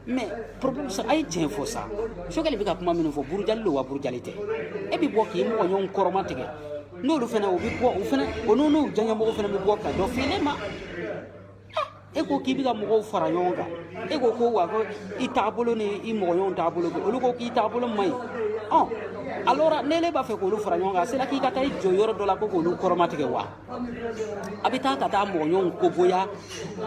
mais problème sa a ye tiɲɛ fɔ sa Sokɛli bɛ ka kuma min fɔ burujali don wa burujali tɛ e bɛ bɔ k'i mɔgɔɲɔgɔn kɔrɔma tigɛ n'olu fana o bɛ bɔ o n'u diyaɲɛmɔgɔ fana bɛ bɔ ka dɔ f'i ne ma e ko k'i bɛ ka mɔgɔw fara ɲɔgɔn kan e ko wa ko i taabolo ni i mɔgɔɲɔgɔnw taabolo olu ko k'i taabolo man ɲi alors nele ba fe ko lu fara nyonga c'est la ki ka tay jo yoro do la ko lu koromatige wa abita ka ta mo nyon ko boya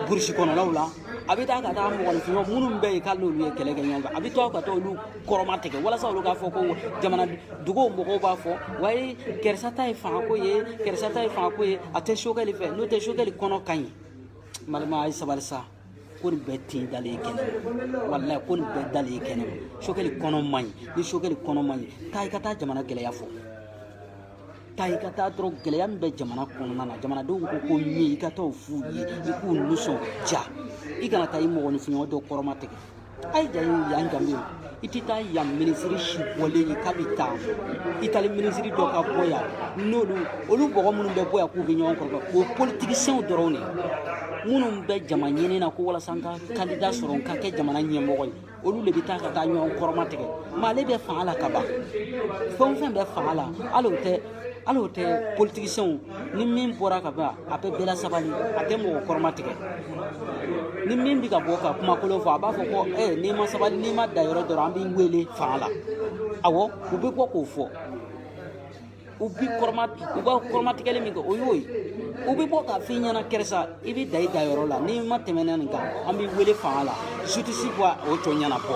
burshi kono lawla abita ka ta mo nyon munum be kallo lu ye kelege nyonga abito ka to lu koromatige wala sa lu ga fo ko jamana dugo mo ko ba fo way kersata e fa ko ye ate shogeli fe no te shogeli kono kanyi malma ay sabalsa kun betti dali kene wallahi kun bet dali kene shogeli kono man ni shogeli kono man tay kata jamana gele yafo tay kata dro gele yambe jamana kono nana jamana do ko nyi kata fu yi ku nuso ja igana tay mo woni fu do koromateke ay jayi yangambe itita ya ministry shibole kabita itali ministry do ka boya nolu olu bogo munun be boya ku bi nyon ko ko politicien dorone munun be jamanyene na ko wala sanka candidat soron ka ke jamana nyemo olu le bita ka ta nyon koromateke male be faala kaba fon fen be faala alote politicien ni min bora ka ba ape bela sabali ate mo koromateke ni min bi ka boka kuma ko lo fa ba fo ko ni ma sabali ni ma da yoro doro ambi wele faala awo ube ko fo ubi koromatikele mi ko oyoy ubi bo ka finya na kersa ibi dai da yoro la ni ma temena nka ambi wele faala justice bwa o to nyana po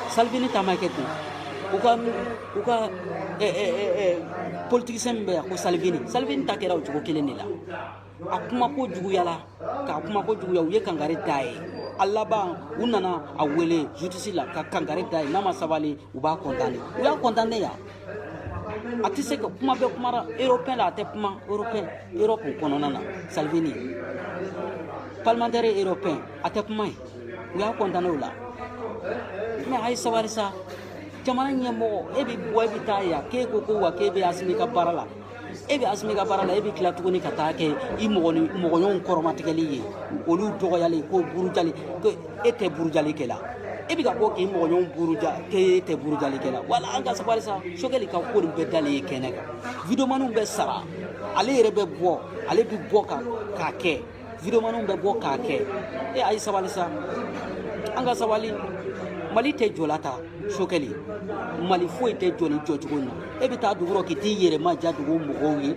salvini tamakete uka politicien be ko salvini takera o jugo keleni la akuma ko jugu yala ka kuma ko jugu yaw ye kangare dai allaba unana awele justice la ka kangare dai nama sabali uba kontane ya atise ko kuma be kuma européen la te kuma europe kono nana salvini parlementaire européen ate kuma uya kontane la mais ay sawari sa jamana nyemo ebi boy bitaya ke ko wa ke be asmi ka barala ebi asmi ka barala ebi kila tuguni ka ta ke I mogonyon koromatigeli ye olu dogoyale ko burujali ko ete burujali kela ebi ka ko ke mogonyon buruja ke ete burujali kela wala anga sabari sa shogeli ka ko be dali keneka video manum be sara ale yere be bo ale bi bo ka ke video manum be bo ka ke ay sabali sa anga sabali mali te jolata shokeli mali foi te joli jojugona ebi ta duguro kiti yere ma jadugo mogowi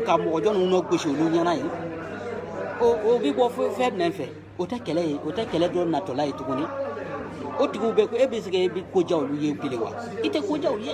ka mo jonu no gosho lu nyana yi o bi bo fe nefe o ta kele do na to lai tuguni o tigu be ko ebi sege ebi ko jawlu ye bilewa ite ko jaw ye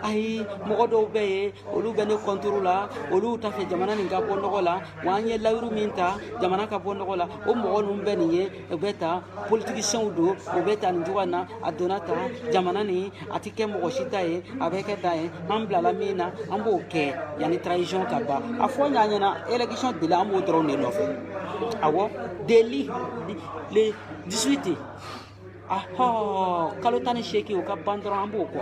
ay mogodo be olu be ne contrôle la olu ta fe jamana ni gapo nogola wanye lawru minta jamana ka bono la o mogo num be ni e beta politicien do o beta njuwana adonata jamana ni atike mogo shita e avec ta e ambla la mina ambo ke yani trahison ka ba afonya nyana election de la mo drone no fe awo deli le 18 kalotani sheki o ka bandoro ambo ko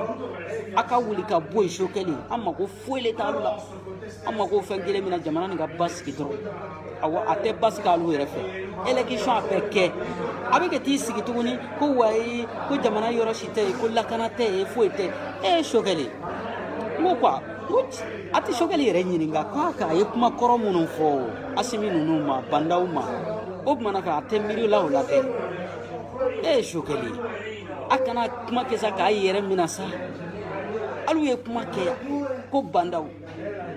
aka wuli ka boy shokeli amma ko foile talula amma ko fengele mina jamana ni ga baski dro awa ate baska lu refe election apeke abeke ti sigi tuguni ko wai ko jamana yoro shite ko lakanate e foite shokeli mo kwa ati shokeli renyi nga ka ye kuma koromunun fo asimi nunu ma bandauma o manaka ate miri la olate shokeli akana kuma kesa ka yere minasa alu ye kuma ke ko bandaw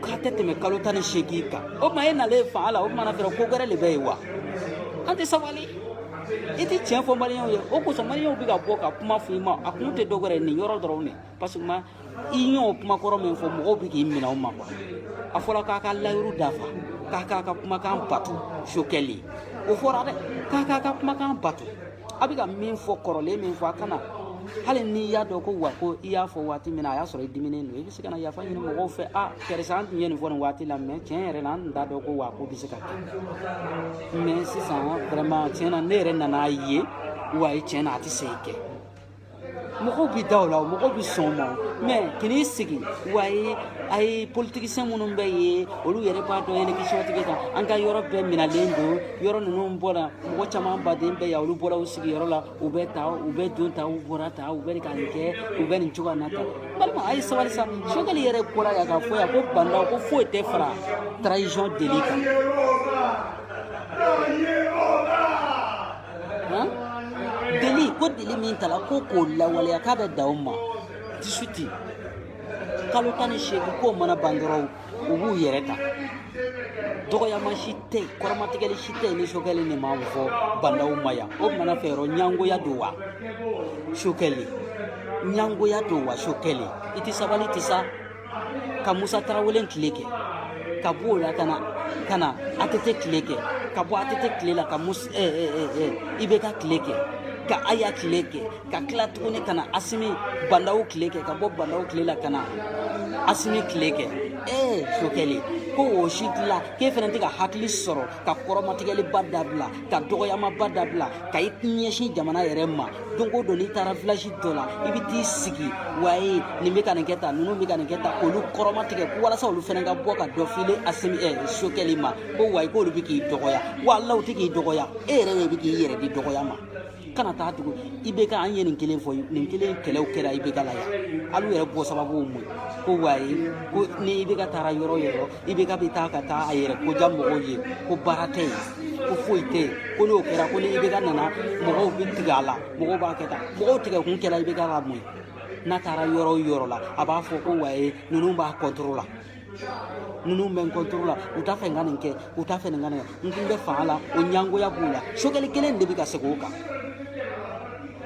ka teteme kalotani shekika o ma ena le faala o mana fero ko gare le bewa ante sawali iti chefo maliyo ye o ko so maliyo biga boka kuma fima akunte dogore ni yoro drone parce que ma inyo kuma koro men fo mo bigi mina o ma kwa afola ka layru dafa ka kuma kan patu shokeli o fora de ka kuma kan patu abiga min fo korole min fo akana hali ni ya do ko wa ko iya fo wati mina ya soro dimine no bisi kana ya fa ni mo fe interessant ni fo wati la mais tiens relan da do ko wa ko bisi ka mais c'est ça vraiment tiens na re na ye wa tiens ati seke mo ko bi dawla mo ko bi somo mais kini sigi wa ay politicien munum be ye olu yere pa do ele ki shoti geta anga Europe be mina lendo yoro nunu mbora mo chama badin be ya olu bora usigi yoro la ubeta ube dunta ubora ta ube kanke ube ni chuga nata balma ay sawali sa shogali yere kora ya ga fo ya ko banda ko fo te fra trahison délicat deli ko deli min tala ko la wala ya ka be dauma 18 kalo 18 ko mana ban dɔrɔn u b'u yɛrɛ ta dɔgɔyama si tɛ yen kɔrɔmatigɛli si tɛ yen ni sokɛli ni ma fɔ bandaw ma yan o mana fɛ yɔrɔ ɲangoya don wa sokɛli ɲangoya don wa sokɛli i tɛ sabali tɛ sa ka Musa Tarawele tile kɛ ka bɔ o la ka na ATT tile kɛ ka bɔ ATT tile la ka IBK tile kɛ ka Aya tile kɛ ka tila tuguni ka na Asimi bandaw tile kɛ ka bɔ bandaw tile la ka na Asimi tile kɛ sokɛli ko o si dilan k'e fana tɛ ka hakili sɔrɔ ka kɔrɔmatigɛliba dabila ka dɔgɔyamaba dabila ka i ɲɛsin jamana yɛrɛ ma don o don n'i taara village dɔ la i bɛ t'i sigi waye nin bɛ ka nin kɛ tan ninnu bɛ ka nin kɛ tan k'olu kɔrɔmatigɛ walasa olu fana ka bɔ ka dɔ file Asimi sokɛli ma ko wayi k'olu bɛ k'i dɔgɔya wa Ala u tɛ k'i dɔgɔya e yɛrɛ de bɛ k'i yɛrɛ di dɔgɔya ma kana taa tugun IBK an ye nin kelen fɔ nin kelen kɛlɛw kɛra IBK la yan alu yɛrɛ bɔ sababu mun ko wayi ko ni IBK taara yɔrɔ yɔrɔ IBK bɛ taa ka taa a yɛrɛ koja mɔgɔw ye ko baara tɛ yen ko foyi tɛ yen ko n'o kɛra ko ni IBK nana mɔgɔw bɛ tigɛ a la mɔgɔw b'a kɛ tan mɔgɔw tigɛ kun kɛra IBK la mun ye n'a taara yɔrɔ o yɔrɔ la a b'a fɔ ko wayi ninnu b'a contrôle la ninnu bɛ n contrôle la u t'a fɛ n ka nin kɛ u t'a fɛ nin ka nin kɛ n tun bɛ fanga la o ɲangoya b'u la sokɛli kelen de bɛ ka segin o kan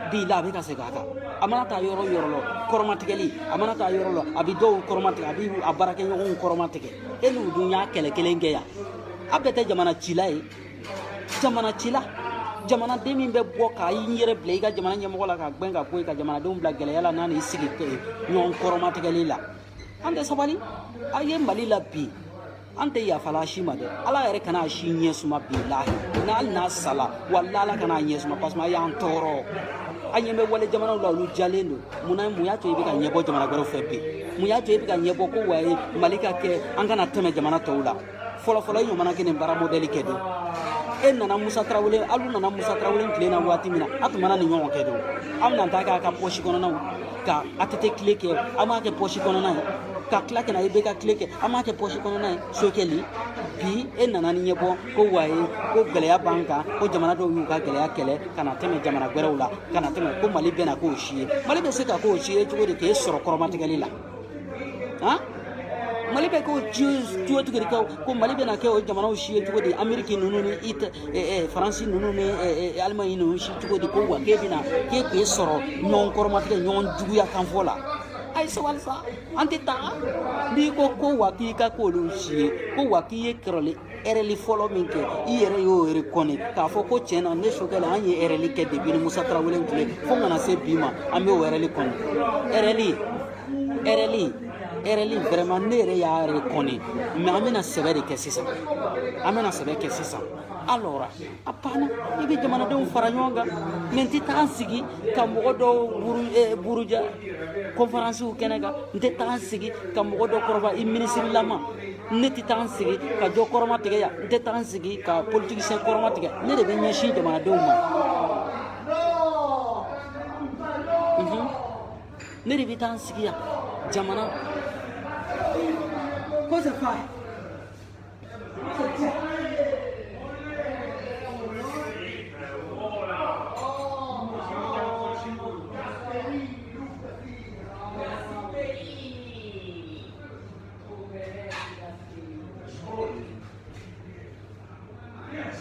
bi la a bɛ ka segin a kan a mana taa yɔrɔ yɔrɔ la kɔrɔmatigɛli a mana taa yɔrɔ la a bɛ dɔw kɔrɔmatigɛ a bɛ a baarakɛɲɔgɔnw kɔrɔmatigɛ e n'u dun y'a kɛlɛ kelen kɛ yan a bɛɛ tɛ jamana cila ye jamana cila jamanaden min bɛ bɔ k'a i yɛrɛ bila i ka jamana ɲɛmɔgɔ la ka gbɛn ka bɔ i ka jamanadenw bila gɛlɛya la n'a n'i sigi ɲɔgɔn kɔrɔmatigɛli la an tɛ sabali a ye Mali la bi an tɛ yafala si ma dɛ Ala yɛrɛ kana a si ɲɛ suma bilahi hali n'a sala walahi Ala kana a ɲɛ suma parce que a y'an tɔɔrɔ an ɲɛ bɛ wale jamanaw la olu jalen don mun y'a to i bɛ ka ɲɛbɔ jamana wɛrɛw fɛ bi mun y'a to i bɛ ka ɲɛbɔ ko wayi Mali ka kɛ an kana tɛmɛ jamana tɔw la fɔlɔ i ɲɔgɔnna kɛ nin baara modèle kɛ don e nana Musa Tarawele alu nana Musa Tarawele tile na waati min na a tun mana nin ɲɔgɔn kɛ don an bɛna taa k'a ka poche kɔnɔnaw ka ATT tile kɛ an b'a kɛ poche kɔnɔna ye ka tila ka na IBK tile kɛ an b'a kɛ poche kɔnɔna ye sokɛli bi e nana ni ɲɛbɔ ko wayi ko gɛlɛya b'an kan ko jamana dɔw y'u ka gɛlɛya kɛlɛ ka na tɛmɛ jamana wɛrɛw la ka na tɛmɛ ko Mali bɛna k'o si ye Mali bɛ se ka k'o si ye cogo di k'e sɔrɔ kɔrɔmatigɛli la Mali bɛ k'o cogo di ko Mali bɛna kɛ o jamanaw si ye cogo di Ameriki ninnu ni Faransi ninnu ni Alimaɲi ninnu si cogo di ko wa k'e k'e sɔrɔ ɲɔgɔn kɔrɔmatigɛ ɲɔgɔn juguya kanfɔ la ayi sabali sa an tɛ taa n'i ko wa k'i ka k'olu si ye ko wa k'i ye erɛli fɔlɔ min kɛ i yɛrɛ y'o reconnais k'a fɔ ko tiɲɛ na ne sokɛli an ye erɛli kɛ depuis ni Musa Tarawele tile fo ka na se bi ma an bɛ o erɛli kɔnɔ erɛli vraiment ne yɛrɛ y'a reconnais mais an bɛna sɛbɛ de kɛ sisan alors a banna i bɛ jamanadenw fara ɲɔgɔn kan mais n tɛ taa n sigi ka mɔgɔ dɔw buruja conférencew kɛnɛ kan n tɛ taa n sigi ka mɔgɔ dɔ kɔrɔba i ministre lama ne tɛ taa n sigi ka dɔ kɔrɔmatigɛ yan n tɛ taa n sigi ka politicien kɔrɔmatigɛ ne de bɛ ɲɛsin jamanadenw ma ne de bɛ taa n sigi yan jamana ko c'est pas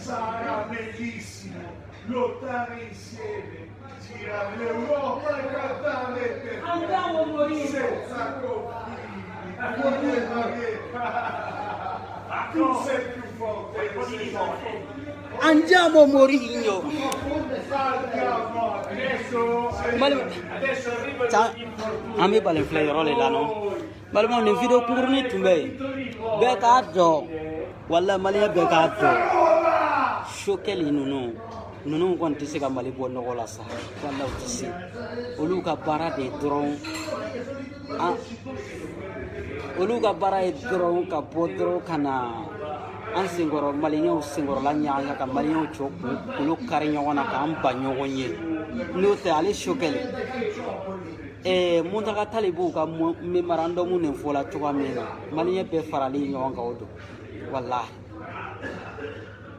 sarà bellissimo lottare insieme, girare l'Europa e cantare per andiamo a morire senza confini. Tu sei più forte, andiamo Mourinho. Adesso arriva an bɛ balen filɛ yɔrɔ le la nɔ balimaw nin video kunkurunin tun bɛ yen bɛɛ k'a dɔn walahi maliyɛn bɛɛ k'a dɔn sokɛli ninnu kɔni tɛ se ka Mali bɔ nɔgɔ la sa walahi u tɛ se olu ka baara de dɔrɔn ka bɔ dɔrɔn ka na an senkɔrɔ maliyɛnw senkɔrɔla ɲaga ka maliyɛnw cɔ k'olu kari ɲɔgɔn na k'an ba ɲɔgɔn ye n'o tɛ ale sokɛli Muntaka Talibu ka memorandum nin fɔla cogoya min na maliyɛn bɛɛ farali ɲɔgɔn kan o don walahi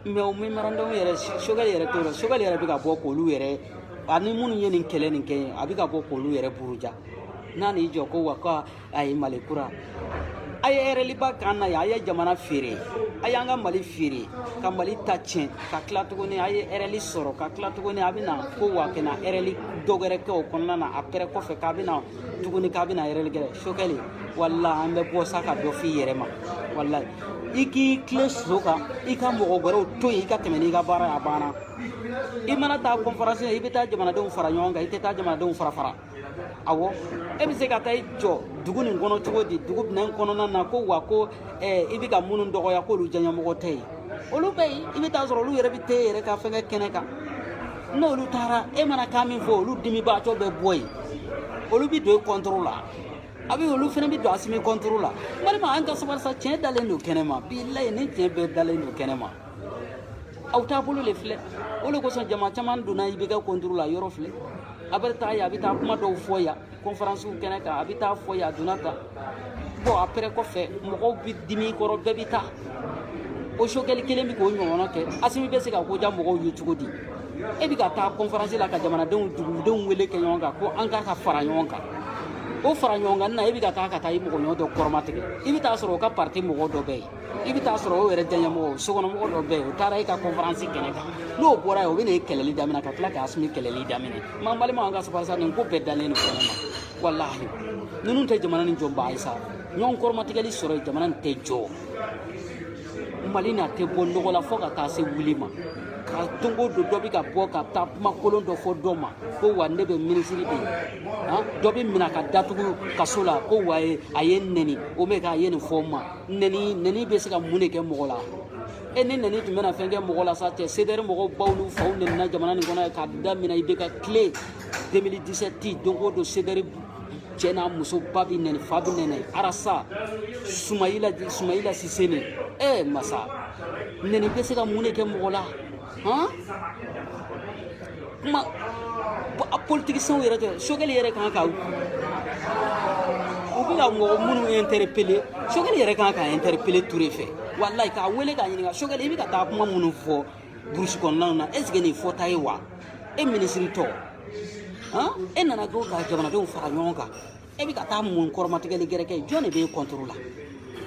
mais o memorandum yɛrɛ sokɛli yɛrɛ t'o la sokɛli yɛrɛ bɛ ka bɔ k'olu yɛrɛ ani minnu ye nin kɛlɛ nin kɛ a bɛ ka bɔ k'olu yɛrɛ buruja nani jɔ ko wa ko a ye Mali kura a ye ereliba kan na ye a ye jamana feere a y'an ka Mali feere ka Mali ta tiɲɛ ka tila tuguni a ye ereli sɔrɔ ka tila tuguni a bɛna ko wa kɛna ereli dɔ wɛrɛ kɛ o kɔnɔna na après kɔfɛ k'a bɛna tuguni k'a bɛna ereli kɛ Sokɛli wala an bɛ bɔ sa ka dɔ f'i yɛrɛ ma wala i k'i tilen so kan i ka mɔgɔ wɛrɛw to yen i ka tɛmɛ n'i ka baara a banna i mana taa conférence i bɛ taa jamanadenw fara ɲɔgɔn kan i tɛ taa jamanadenw fara awɔ e bɛ se ka taa i jɔ dugu nin kɔnɔ cogo di dugu minɛn kɔnɔna na ko wa ko i bɛ ka minnu dɔgɔya k'olu diyaɲɛmɔgɔ tɛ yen olu bɛ yen i bɛ taa sɔrɔ olu yɛrɛ bɛ t'e yɛrɛ ka fɛnkɛ kɛnɛ kan n'olu taara e mana kan min fɔ olu dimibaatɔ bɛ bɔ yen olu bɛ don i contrôle la a bɛ olu fana bɛ don a simi contrôle la walima an ka sabali sa tiɲɛ dalen don kɛnɛ ma bilayi ni tiɲɛ bɛɛ dalen don kɛnɛ ma aw taabolo le filɛ o de kosɔn jama caman donna i bɛ kɛ contrôle la yɔrɔ filɛ a bɛ taa yan a bɛ taa kuma dɔw fɔ yan conférence kɛnɛ kan a bɛ taa fɔ yan a donna tan bon après kɔfɛ mɔgɔw bɛ dimi i kɔrɔ bɛɛ bɛ taa o Sokɛli kelen bɛ k'o ɲɔgɔnna kɛ Asimi bɛ se ka ko diya mɔgɔw ye cogo di e bɛ ka taa conférence la ka jamanadenw dugudenw wele kɛ ɲɔgɔn kan ko an ka fara ɲɔgɔn kan o fara ɲɔgɔn kan na e bɛ ka taa i mɔgɔ ɲɔgɔn dɔ kɔrɔmatigɛ i bɛ taa sɔrɔ o ka parti mɔgɔ dɔ bɛ yen i bɛ taa sɔrɔ o yɛrɛ diyaɲɛmɔgɔ sokɔnɔmɔgɔ dɔ bɛ yen o taara e ka conférence kɛnɛ kan n'o bɔra yen o bɛ na e kɛlɛli daminɛ ka tila ka Asimi kɛlɛli daminɛ maa balima an ka sabali sa nin ko bɛɛ dalen don kɛnɛ ma walahi ninnu tɛ jamana nin jɔ baa ye sa ɲɔgɔn kɔrɔmatigɛli sɔrɔ yen jamana nin tɛ jɔ Mali n'a tɛ bɔ nɔgɔ la fo ka taa se wuli ma ka don o don dɔ bɛ ka bɔ ka taa kuma kolon dɔ fɔ dɔ ma ko wa ne bɛ minisiri de ye dɔ bɛ minɛ ka datugu kaso la ko wa a ye nɛni o mɛ k'a ye nin fɔ n ma nɛni bɛ se ka mun de kɛ mɔgɔ la e ni nɛni tun bɛna fɛn kɛ mɔgɔ la sa cɛ CDR mɔgɔw baw n'u faw nɛnina jamana nin kɔnɔ k'a daminɛ i bɛ ka tile 2017 don o don CDR cɛ n'a muso ba bɛ nɛni fa bɛ nɛnɛ Arasa Sumayila Sise masa nɛni bɛ se ka mun de kɛ mɔgɔ la kuma politicien yɛrɛ tɛ Sokɛli yɛrɛ kan ka u bɛ ka mɔgɔ minnu interpeller Sokɛli yɛrɛ kan ka interpeller Ture fɛ walayi k'a wele k'a ɲininka Sokɛli i bɛ ka taa kuma minnu fɔ burusi kɔnɔnaw na est ce que nin fɔta ye wa e minisiri tɔ e nana ko ka jamanadenw fara ɲɔgɔn kan e bɛ ka taa mun kɔrɔmatigɛli gɛrɛ kɛ jɔn de b'e contrôle la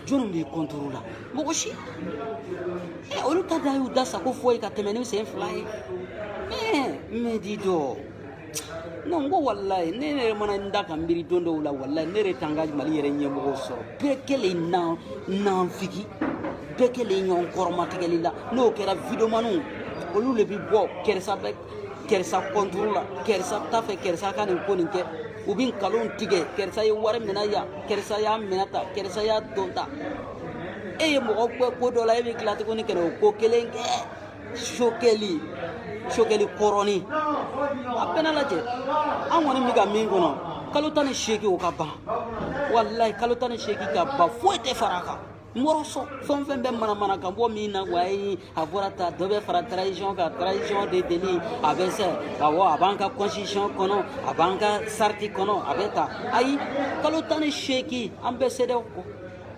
jɔn b'e contrôle la mɔgɔ si olu ta da y'u da sago fɔ ye ka tɛmɛ ni sen fila ye mais di dɔ non ko walayi ne yɛrɛ mana n da ka miiri don dɔw la walayi ne yɛrɛ t'an ka Mali yɛrɛ ɲɛmɔgɔw sɔrɔ bɛɛ kɛlen nanfigi bɛɛ kɛlen ɲɔgɔn kɔrɔmatigɛli la n'o kɛra videomaniw olu de bɛ bɔ Kɛrisa contrôle la Kɛrisa t'a fɛ Kɛrisa ka nin ko nin kɛ u bɛ nkalon tigɛ Kɛrisa ye wari minɛ yan Kɛrisa y'a minɛ ta Kɛrisa y'a don ta e ye mɔgɔ kɛ ko dɔ la e bɛ tila tuguni ka o ko kelen kɛ Sokɛli kɔrɔni a bɛɛ na lajɛ an kɔni bɛ ka min kɔnɔ kalo 18 o ka ban walayi kalo 18 ka ban foyi tɛ fara a kan Mɔrɔsɔ fɛn fɛn bɛ mana ka bɔ min na wa a fɔra ta dɔ bɛ fara trahison kan trahison de délit a bɛ se awɔ a b'an ka constitution kɔnɔ a b'an ka sarti kɔnɔ a bɛ ta ayi kalo 18 an bɛ CEDEAO kɔ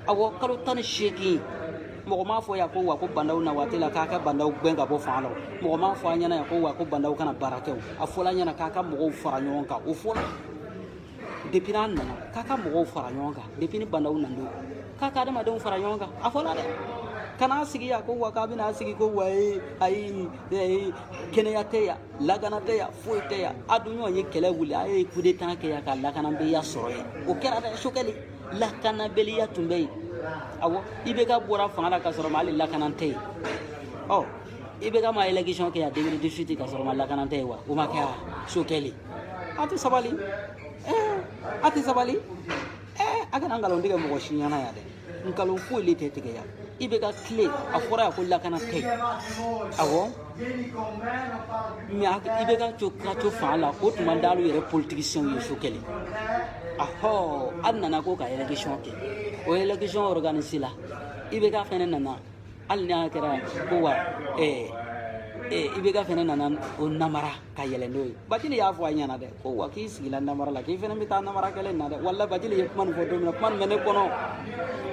awɔ kalo 18 mɔgɔ m'a fɔ yan ko wa ko bandaw na waati la k'a ka bandaw gɛn ka bɔ fanga la mɔgɔ m'a fɔ an ɲɛna yan ko wa ko bandaw kana baara kɛ a fɔla an ɲɛna k'a ka mɔgɔw fara ɲɔgɔn kan o fɔla depuis n'an nana k'a ka mɔgɔw fara ɲɔgɔn kan depuis ni bandaw nana k'a ka adamadenw fara ɲɔgɔn kan a fɔla dɛ kana sigi yan ko wa k'a bɛna sigi ko wa ayi kɛnɛya tɛ yan lakana tɛ yan foyi tɛ yan a dun ɲɔgɔn ye kɛlɛ wuli a ye coup d'état kɛ yan ka lakanabaliya sɔrɔ yen o kɛra dɛ Sokɛli lakanabaliya tun bɛ yen awɔ IBK bɔra fanga la ka sɔrɔ ma hali lakana tɛ yen IBK ma élection kɛ yan 2018 ka sɔrɔ ma lakana tɛ yen wa o ma kɛ Sokɛli a tɛ sabali a tɛ sabali a kana nkalon tigɛ mɔgɔ si ɲɛna yan dɛ nkalon foyi le tɛ tigɛ yan IBK tile a fɔra yan ko lakana tɛ yen awɔ mais IBK ka to fanga la o tuma d'alu yɛrɛ politicien ye Sokɛli hali nana ko ka élection kɛ o élection organisé la IBK fɛnɛ nana hali n'a kɛra ko wa IBK fɛnɛ nana o namara ka yɛlɛ n'o ye Bacili y'a fɔ a ɲɛna dɛ ko wa k'i sigila namara la k'i fɛnɛ bɛ taa namara kɛlɛ na dɛ walahi Bacili ye kuma nin fɔ don min na kuma nin bɛ ne kɔnɔ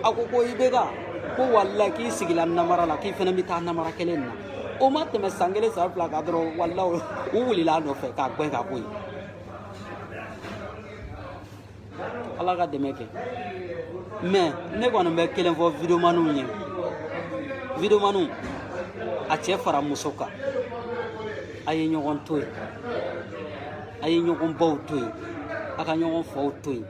a ko IBK ko walahi k'i sigila namara la k'i fɛnɛ bɛ taa namara kɛlɛ na o ma tɛmɛ san 1 san 2 kan dɔrɔn walahi u wulila a nɔfɛ k'a gɛn ka bɔ yen ala ka dɛmɛ kɛ mais ne kɔni bɛ kelen fɔ videomaniw ye videomaniw a cɛ fara muso kan a ye ɲɔgɔn to yen a ye ɲɔgɔn baw to yen a ka ɲɔgɔn faw to yen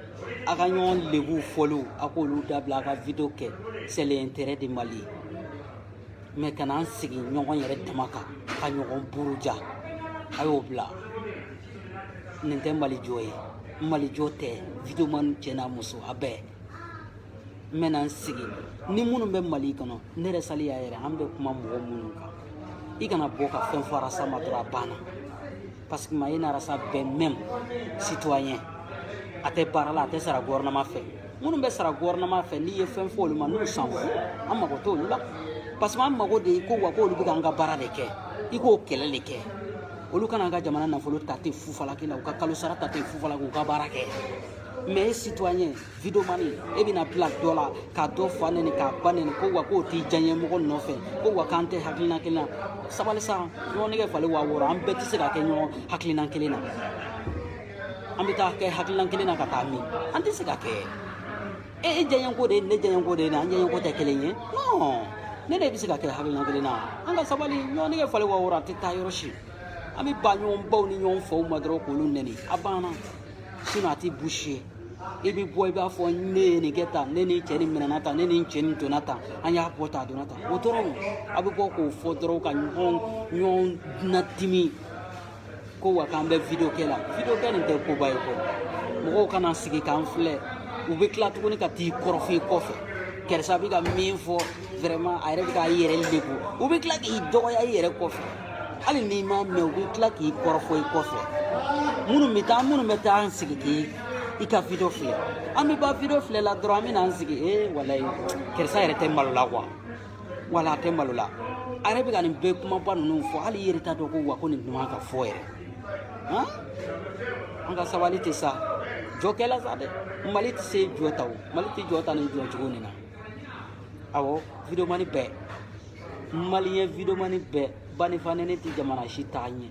a ka ɲɔgɔn lebuw fɔliw a k'olu dabila a ka video kɛ c'est l'intérêt de Mali mais kana an sigi ɲɔgɔn yɛrɛ dama kan ka ɲɔgɔn buruja a y'o bila nin tɛ Malijɔ ye Malijɔ tɛ videomani cɛ n'a muso a bɛɛ n bɛna n sigi ni minnu bɛ Mali kɔnɔ ne yɛrɛ sali y'a yɛrɛ an bɛ kuma mɔgɔ minnu kan i kana bɔ ka fɛn fɔ arasa ma dɔrɔn a banna parce que ma ye narasa bɛɛ même citoyen a tɛ baara la a tɛ sara gouvernement fɛ minnu bɛ sara gouvernement fɛ n'i ye fɛn fɔ olu ma n'u s'en fout an mago t'olu la parce que an mago de ko wa k'olu bɛ k'an ka baara de kɛ i k'o kɛlɛ de kɛ olu kana an ka jamana nafolo ta ten fufalaki la u ka kalo sara ta ten fufalaki u ka baara kɛ mais citoyen videomani e bɛna bila dɔ la ka dɔ fa nɛni k'a ba nɛni ko wa k'o t'i diyaɲɛ mɔgɔ nɔfɛ ko wa k'an tɛ hakilina kelen na sabali sa ɲɔgɔn nɛgɛ falen 6000 an bɛɛ tɛ se ka kɛ ɲɔgɔn hakilina kelen na an bɛ taa kɛ hakilina kelen na ka taa min an tɛ se ka kɛ e diyaɲɛ ko de ye ne diyaɲɛ ko de ye an diyaɲɛ ko tɛ kelen ye non ne de bɛ se ka kɛ hakilina kelen na an ka sabali ɲɔgɔn nɛgɛ falen 6000 a tɛ taa yɔrɔ si an bɛ ba ɲɔgɔn baw ni ɲɔgɔn faw ma dɔrɔn k'olu nɛni a banna sinon a tɛ boucher i bɛ bɔ i b'a fɔ ne ye nin kɛ tan ne ni cɛ nin minɛna tan ne ni cɛ nin donna tan an y'a bɔ tan a donna tan o dɔrɔn a bɛ bɔ k'o fɔ dɔrɔn ka ɲɔgɔn natimi ko wa k'an bɛ video kɛ la video kɛ nin tɛ koba ye kɔ mɔgɔw kana sigi k'an filɛ u bɛ tila tuguni ka t'i kɔrɔfɔ i kɔfɛ karisa bɛ ka min fɔ vraiment a yɛrɛ bɛ k'a yɛrɛ lebu u bɛ tila k'i dɔgɔya i yɛrɛ kɔfɛ hali n'i m'a mɛn u bɛ tila k'i kɔrɔfɔ i kɔfɛ minnu bɛ taa an sigi k'i i ka video filɛ an bɛ ba video filɛ la dɔrɔn an bɛ n'an sigi walayi karisa yɛrɛ tɛ malo la quoi wala a tɛ malo la a yɛrɛ bɛ ka nin bɛɛ kumaba ninnu fɔ hali i yɛrɛ t'a dɔn ko wa ko nin dun ka fɔ yɛrɛ an ka sabali tɛ sa jɔ kɛla sa dɛ Mali tɛ se jɔ ta o Mali tɛ jɔ ta ni jɔ cogo nin na awɔ videomani bɛɛ maliyɛn videomani bɛɛ banifanɛni tɛ jamana si taa ɲɛ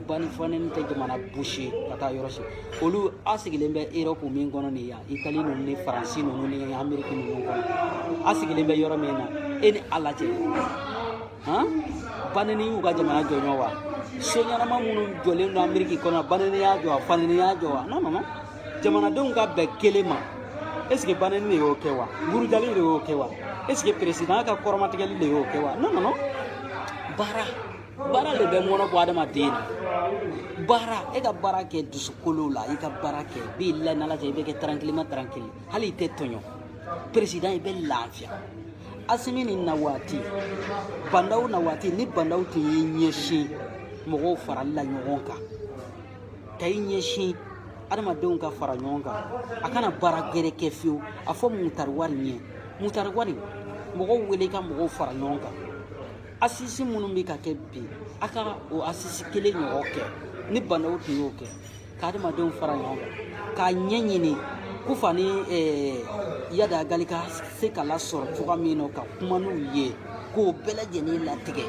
banifanɛni tɛ jamana boucher ka taa yɔrɔ si olu a sigilen bɛ Europe min kɔnɔ nin yan Italie ninnu ni Faransi ninnu ni Amérique ninnu kɔnɔ a sigilen bɛ yɔrɔ min na e ni Ala cɛ banɛni y'u ka jamana jɔɲɔ wa so ɲɛnama minnu jɔlen don Amérique kɔnɔ banɛni y'a jɔ wa fanɛni y'a jɔ wa non non non jamanadenw ka bɛn kelen ma est ce que banɛni de y'o kɛ wa burujali de y'o kɛ wa est ce que président ka kɔrɔmatigɛli de y'o kɛ wa non non non baara le bɛ mɔnɔ bɔ adamaden na baara e ka baara kɛ dusukolo la i ka baara kɛ billahi n'Ala cɛ i bɛ kɛ tranquille hali i tɛ tɔɲɔ président i bɛ lafiya Asimi ni na waati bandaw na waati ni bandaw tun y'i ɲɛsin mɔgɔw farali la ɲɔgɔn kan ka i ɲɛsin adamadenw ka fara ɲɔgɔn kan a kana baara gɛrɛ kɛ fiyewu a fɔ mutariwari ɲɛ mutariwari mɔgɔw wele ka mɔgɔw fara ɲɔgɔn kan asisi minnu bɛ ka kɛ bi a ka o asisi kelen ɲɔgɔn kɛ ni bandaw tun y'o kɛ ka adamadenw fara ɲɔgɔn kan k'a ɲɛɲini ko fani Yada Gali ka se ka lasɔrɔ cogoya min na ka kuma n'u ye k'o bɛɛ lajɛlen latigɛ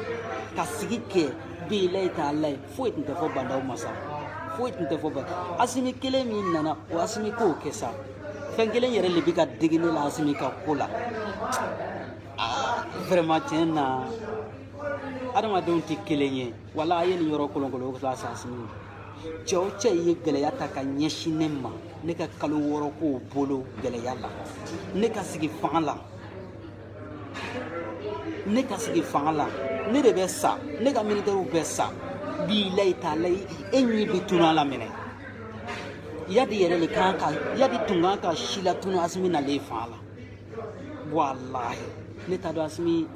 ka sigi kɛ billahi ta'ala foyi tun tɛ fɔ bandaw ma sa foyi tun tɛ fɔ bandaw Asimi kelen min nana o Asimi k'o kɛ sa fɛn kelen yɛrɛ de bɛ ka digi ne la Asimi ka ko la vraiment tiɲɛ na adamadenw tɛ kelen ye wala a ye nin yɔrɔ kolonkolon o tila sa Asimi cɛ o cɛ ye gɛlɛya ta ka ɲɛsin ne ma ne ka kalo 6 k'o bolo gɛlɛya la ne ka sigi fanga la ne de bɛ sa ne ka militaires bɛ sa billahi ta'ala e ɲɛ bɛ tunu a la minɛ Yadi yɛrɛ de kan ka Yadi tun kan ka si la tunu Asimi nalen fanga la wallahi ne t'a dɔn Asimi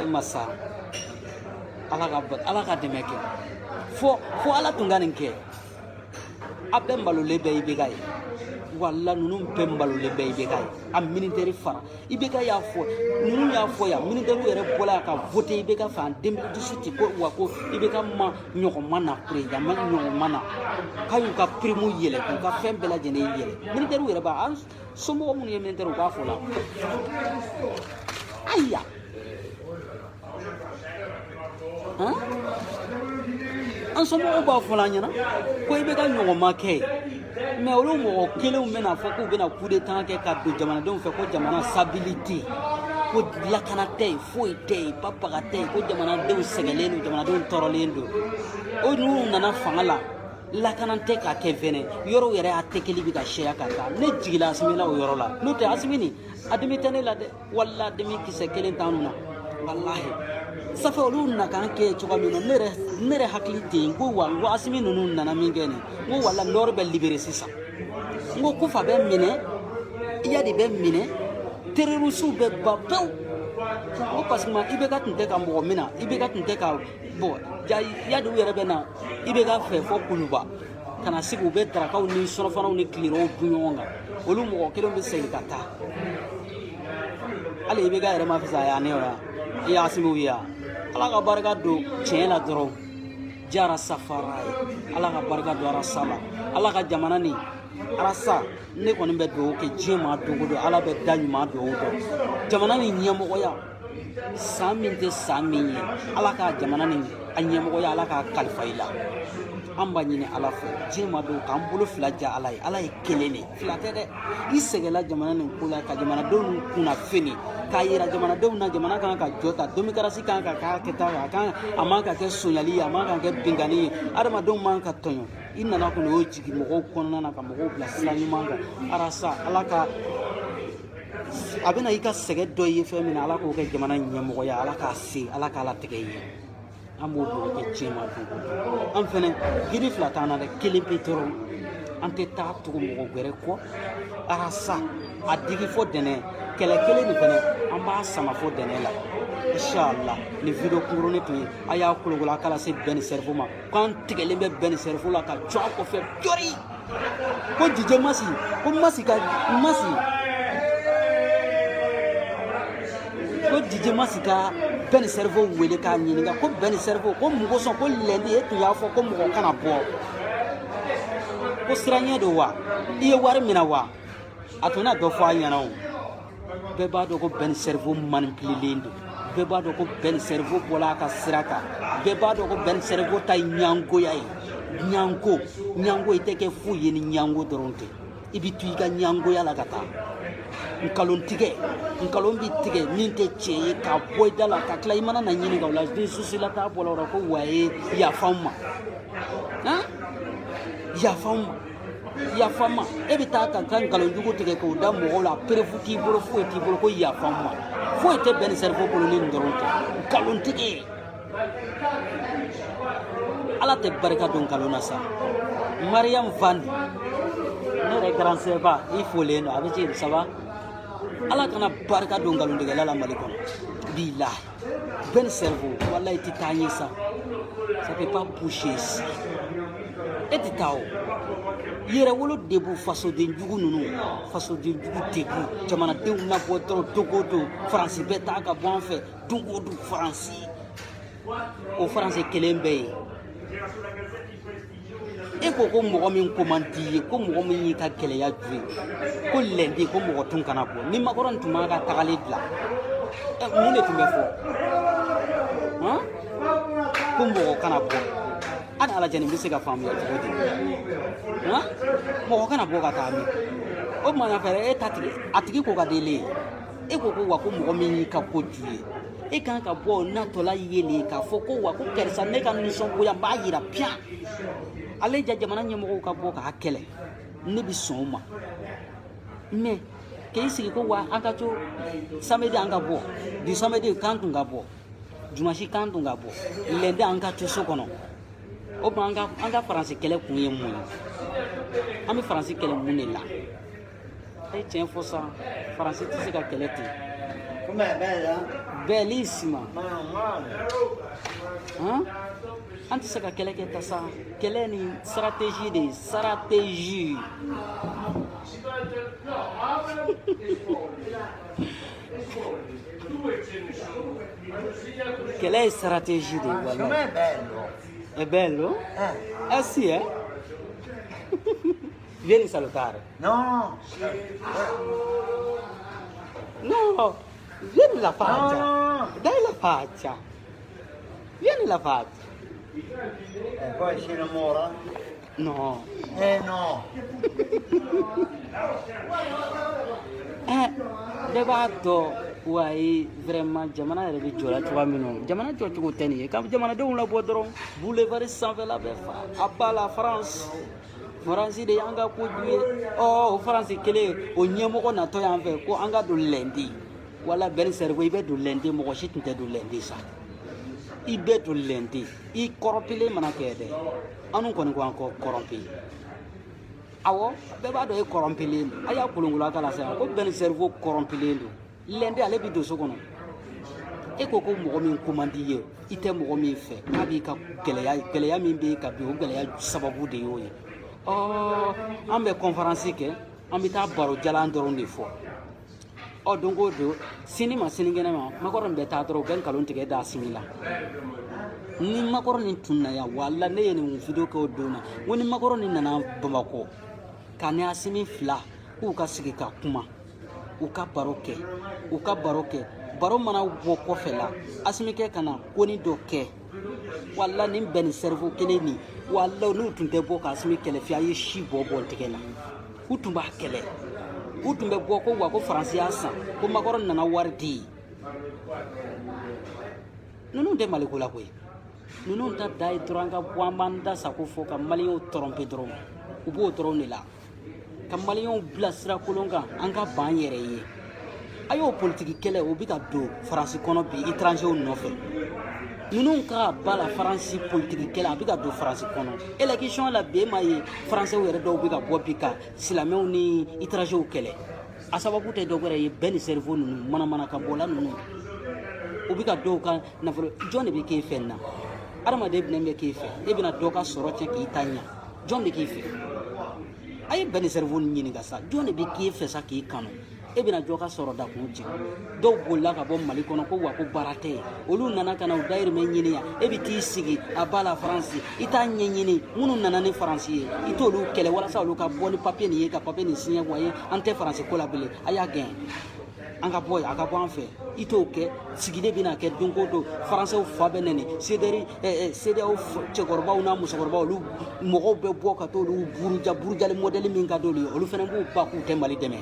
masa Ala ka dɛmɛ kɛ fo Ala tun ka nin kɛ a bɛɛ malolen bɛ IBK ye walla ninnu bɛɛ malolen bɛ IBK ye a militaire fara IBK y'a fɔ ninnu y'a fɔ yan militaire yɛrɛ bɔla ka voter IBK fɛ en 2018 ko wa ko IBK ma ɲɔgɔn ma na président ma ɲɔgɔn ma na k'a y'u ka prime yɛlɛ k'u ka fɛn bɛɛ lajɛlen yɛlɛ militaire yɛrɛ b'a an somɔgɔ minnu ye militaire u b'a fɔ la ayiya an somɔgɔw b'a fɔ la ɲɛna ko IBK ɲɔgɔn ma kɛ mais olu mɔgɔ kelenw bɛna fɔ k'u bɛna coup d'état kɛ ka don jamanadenw fɛ ko jamana stabilité ko lakana tɛ yen foyi tɛ yen papaga tɛ yen ko jamanadenw sɛgɛnlen don jamanadenw tɔɔrɔlen don o n'u nana fanga la lakana tɛ ka kɛ fɛnɛ yɔrɔw yɛrɛ y'a tɛkɛli bɛ ka sɛya ka taa ne jigila Asimi la o yɔrɔ la n'o tɛ Asimi nin a dimi tɛ ne la dɛ wala dimi kisɛ kelen t'anw na walahi safe olu na kan kɛ cogoya min na ne yɛrɛ hakili tɛ yen ko wa n ko Asimi ninnu nana min kɛ nin n ko wala nɔɔrɔ bɛ libéré sisan n ko Kufa bɛ minɛ Iyadi bɛ minɛ terrorisiw bɛ ban pewu ko parce que IBK tun tɛ ka mɔgɔ minɛ IBK tun tɛ ka bon Iyadi yɛrɛ bɛ na IBK fɛ fɔ Kuluba ka na sigi u bɛ darakaw ni surɔfanaw ni tileraw dun ɲɔgɔn kan olu mɔgɔ kelen bɛ segin ka taa hali IBK yɛrɛ ma fisa a y'a ne wa i y'a Asimiw ye wa Ala ka barika don tiɲɛ la dɔrɔn jara safara ye Ala ka barika don Arasa la Ala ka jamana nin Arasa ne kɔni bɛ dugawu kɛ diɲɛ ma dogo don Ala bɛ da ɲuman dugawu dɔn jamana nin ɲɛmɔgɔya san min tɛ san min ye Ala ka jamana nin a ɲɛmɔgɔya Ala ka kalifa i la an b'a ɲini Ala fɛ diɲɛ ma don k'an bolo fila ja Ala ye Ala ye kelen de fila tɛ dɛ I sɛgɛnla jamana nin ko la ka jamanadenw kunna fini k'a yira jamanadenw na jamana kan ka jɔ ta démocratie kan ka k'a kɛta a man ka kɛ sonyali ye a man ka kɛ bingani ye adamadenw man ka tɔɲɔ I nana kɔni o jigi mɔgɔw kɔnɔna na ka mɔgɔw bila sira ɲuman kan Arasa Ala ka a bɛna I ka sɛgɛ dɔ ye fɛn min na Ala k'o kɛ jamana ɲɛmɔgɔya Ala k'a se Ala k'a latigɛ I ye an b'o dugawu kɛ diɲɛ ma dogo an fɛnɛ giri fila t'an na dɛ kelen pe dɔrɔn an tɛ taa tugu mɔgɔ wɛrɛ kɔ Arasa a digi fɔ dɛnɛ kɛlɛ kelen nin fɛnɛ an b'a sama fɔ dɛnɛ la Inshallah ni video kunkurunin tun ye a y'a kolokolo a kala se bɛɛ ni cerveau ma k'an tigɛlen bɛ bɛɛ ni cerveau la ka jɔ a kɔfɛ jɔri ko Dj Masi ko Masi ko Dj Masi ka bɛɛ ni cerveau wele k'a ɲininka ko bɛɛ ni cerveau ko mun kosɔn ko lundi e tun y'a fɔ ko mɔgɔ kana bɔ ko siranɲɛ don wa I ye wari minɛ wa a tun na dɔ fɔ a ɲɛna o bɛɛ b'a dɔn ko bɛɛ ni cerveau manipulelen don bɛɛ b'a dɔn ko bɛɛ ni cerveau bɔla a ka sira kan bɛɛ b'a dɔn ko bɛɛ ni cerveau ta ye ɲangoya ye ɲango I tɛ kɛ foyi ye ni ɲango dɔrɔn tɛ I bɛ to I ka ɲangoya la ka taa nkalon bɛ tigɛ min tɛ tiɲɛ ye k'a bɔ I da la ka tila I mana na ɲininka o la ni susila t'a bɔla o la ko wa ye yafa n ma yafa n ma e bɛ taa ka nkalon jugu tigɛ k'o da mɔgɔw la preuve t'i bolo foyi t'i bolo ko yafa n ma foyi tɛ bɛɛ ni cerveau bolo ni nin dɔrɔn tɛ nkalon tigɛ Ala tɛ barika don nkalon na sa Mariam Van ne yɛrɛ grand sœur I folen don a bɛ ci ça va Ala kana barika don nkalon tigɛla la Mali kɔnɔ bilahi bɛɛ ni cerveau wallahi I tɛ taa ɲɛ sa ça peut pas bouger ici e tɛ taa o yɛrɛwolo debu fasoden jugu ninnu fasoden jugu debu jamanadenw na bɔ dɔrɔn dogo don Faransi bɛ taa ka bɔ an fɛ dogo don Faransi o Faransi kelen bɛ ye e ko mɔgɔ min ko man di ye ko mɔgɔ min y'i ka gɛlɛya ju ye ko lundi ko mɔgɔ tun kana bɔ ni Macron tun b'a ka tagali bila mun de tun bɛ fɔ ko mɔgɔ kana bɔ ani Ala jɛni bɛ se ka faamuya cogo di mɔgɔ kana bɔ ka taa min o tuma na fɛrɛ e ta tigi a tigi ko ka deli ye e ko wa ko mɔgɔ min y'i ka ko ju ye e kan ka bɔ natɔla yele k'a fɔ ko wa ko karisa ne ka nisɔngoya n b'a yira piyan ale jamana ɲɛmɔgɔw ka bɔ k'a kɛlɛ ne bɛ sɔn o ma mais k'i sigi ko wa an ka to samedi an ka bɔ du samedi kan tun ka bɔ dimanche kan tun ka bɔ lundi an ka to so kɔnɔ o tuma an ka Faransi kɛlɛ kun ye mun ye an bɛ Faransi kɛlɛ mun de la e tiɲɛ fɔ sa Faransi tɛ se ka kɛlɛ ten bellissima an tɛ se ka kɛlɛ kɛ ta sa kɛlɛ ni stratégie de stratégie kɛlɛ ye stratégie de wallahi è bello? Sì vieni a salutare no vieni la faccia no. Dai la faccia vieni la faccia e poi si innamora non no. bɛɛ b'a dɔn wa vraiment jamana yɛrɛ bɛ jɔ la cogoya min na jamana jɔcogo tɛ nin ye ka jamanadenw labɔ dɔrɔn boulevard sanfɛla bɛ fa a ba la France de y'an ka kojugu ye o France kelen o ɲɛmɔgɔ natɔ y'an fɛ ko an ka don lundi wala bɛn sɛriko i bɛ don lundi mɔgɔ si tun tɛ don lundi sa i bɛ don lundi i kɔrɔpilen mana kɛ dɛ anw kɔni ko an kɔ kɔrɔmpi awɔ bɛɛ b'a dɔn e kɔrɔmpilen don a y'a kolonkola k'a la sisan ko bɛn sɛriko kɔrɔmpilen don lundi ale bɛ don so kɔnɔ e ko mɔgɔ min ko man di ye i tɛ mɔgɔ min fɛ k'a b'i ka gɛlɛya min bɛ ka bin o gɛlɛya sababu de y'o ye an bɛ conférence kɛ an bɛ taa baro jalan dɔrɔn de fɔ don o don sini ma sinikɛnɛ ma makɔrɔ nin bɛ taa dɔrɔn u bɛ nkalon tigɛ da sini la ni makɔrɔ nin tunna yan wala ne ye nin video kɛ o don na ko ni makɔrɔ nin nana Bamakɔ ka ni Asimi fila k'u ka sigi ka kuma u ka baro kɛ baro mana bɔ kɔfɛ la Asimi kɛ ka na koni dɔ kɛ wala nin bɛn ni cerveau kelen nin wala n'u tun tɛ bɔ ka Asimi kɛlɛ fi a ye si bɔ tigɛ la u tun b'a kɛlɛ u tun bɛ bɔ ko wa ko Faransi y'a san ko makɔrɔ nana wari di ninnu tɛ Maliko la koyi ninnu ta da ye dɔrɔn an ka bɔ an b'an da sago fɔ ka maliyɛnw tromper dɔrɔn u b'o dɔrɔn de la ka maliyɛnw bila sira kolon kan an ka ban yɛrɛ ye a y'o politiki kɛlɛ o bɛ ka don Faransi kɔnɔ bi étrangers nɔfɛ ninnu ka ba la Faransi politiki kɛlɛ a bɛ ka don Faransi kɔnɔ élection la bi e m'a ye Français yɛrɛ dɔw bɛ ka bɔ bi ka silamɛw ni étrangers kɛlɛ a sababu tɛ dɔ wɛrɛ ye bɛn ni cerveau ninnu manamana ka bɔla ninnu o bɛ ka dɔw ka nafolo jɔn de bɛ k'e fɛ nin na adamaden bɛna bɛ k'e fɛ e bɛna dɔ ka sɔrɔ cɛn k'i ta ɲɛ jɔn de k'e fɛ a ye bɛn ni cerveau nin ɲininka sa jɔn de bɛ k'e fɛ sa k'i kanu e bɛna jɔ ka sɔrɔ da k'u jigin dɔw bolila ka bɔ Mali kɔnɔ ko wa ko baara tɛ yen olu nana ka na u dayirimɛ ɲini yan e bɛ t'i sigi a ba la France i t'a ɲɛɲini minnu nana ni France ye i t'olu kɛlɛ walasa olu ka bɔ ni papier nin ye ka papier nin signer wa ye an tɛ France ko la bilen a y'a gɛn an ka bɔ yen a ka bɔ an fɛ i t'o kɛ sigide bɛna kɛ don o don Français fa bɛ nɛni CEDEAO cɛkɔrɔbaw n'a musokɔrɔbaw olu mɔgɔw bɛ bɔ ka t'olu burujali modèle min ka d'olu ye olu fana b'u ba k'u tɛ Mali dɛmɛ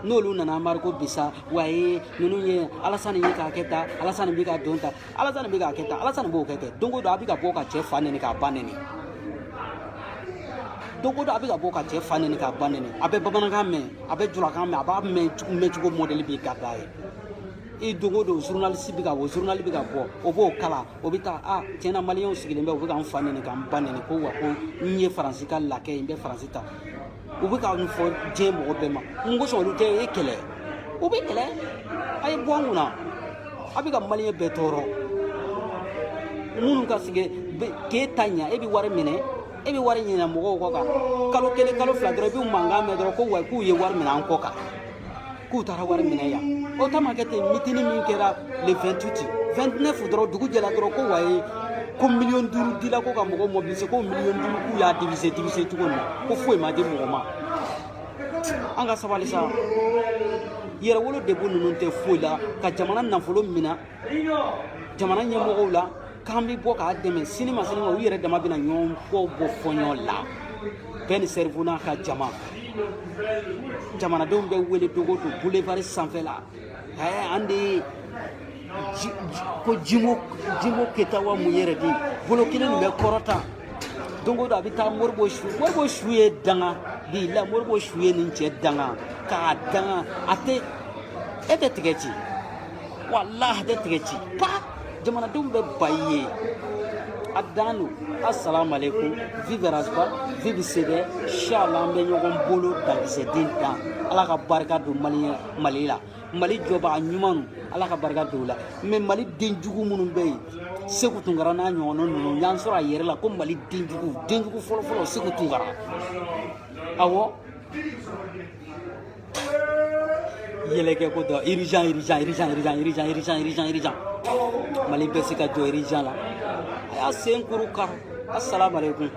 n'olu nana Mariko bisa wa ye ninnu ye Alasani ye k'a kɛ tan Alasani bɛ ka don ta Alasani bɛ k'a kɛ tan Alasani b'o kɛ ten don o don a bɛ ka bɔ ka cɛ fa nɛni k'a ba nɛni don o don a bɛ ka bɔ ka cɛ fa nɛni k'a ba nɛni a bɛ bamanankan mɛn a bɛ julakan mɛn a b'a mɛn cogo modèle bɛ ka d'a ye i don o don journaliste bɛ ka bɔ journal bɛ ka bɔ o b'o kala o bɛ taa tiɲɛna maliyɛnw sigilen bɛ u bɛ ka n fa nɛni ka n ba nɛni ko wa ko n ye Faransi ka lakɛ ye n bɛ Faransi ta u bɛ ka nin fɔ diɲɛ mɔgɔ bɛɛ ma n ko sɔn olu tɛ e kɛlɛ u bɛ kɛlɛ a ye bɔ an kunna a bɛ ka maliyɛn bɛɛ tɔɔrɔ minnu ka sigi k'e ta ɲɛ e bɛ wari minɛ e bɛ wari ɲinɛ mɔgɔw kɔ kan kalo kelen kalo fila dɔrɔn i bɛ mankan mɛn dɔrɔn ko wa k'u ye wari minɛ an kɔ kan k'u taara wari minɛ yan o ta ma kɛ ten mitini min kɛra le 28 dɔrɔn dugu jɛra dɔrɔn ko wa ye ko 5 dila ko ka mɔgɔw mobiliser ko 5 k'u y'a diviser cogo min ko foyi ma di mɔgɔ ma an ka sabali sa yɛrɛwolo degun ninnu tɛ foyi la ka jamana nafolo minɛ jamana ɲɛmɔgɔw la k'an bɛ bɔ k'a dɛmɛ sini ma u yɛrɛ dama bɛna ɲɔgɔn bɔ fɔ ɲɔgɔn la bɛɛ ni cerveau n'a ka jama jamanadenw bɛ wele dogo don boulevard sanfɛ la an de ko Jimo Keta wa mun yɛrɛ di bolo kelen nin bɛ kɔrɔta don o don a bɛ taa Moribo su ye danga bi la Moribo su ye nin cɛ danga k'a danga a tɛ e tɛ tigɛ ci walahi a tɛ tigɛ ci pa jamanadenw bɛ ba i ye a dan don assalamu alaikum vive Rasba vive CEDEAO inchallah an bɛ ɲɔgɔn bolo dankisɛden dan ala ka barika don Mali la Mali jɔbaga ɲuman ala ka barika don u la mais Mali denjugu minnu bɛ yen Seku Tunkara n'a ɲɔgɔnna ninnu y'an sɔrɔ a yɛrɛ la ko Mali denjugu fɔlɔfɔlɔ Seku Tunkara awɔ yɛlɛkɛ ko dɔ urgent Mali bɛ se ka jɔ urgent la a y'a sen kuru kari assalamu alaikum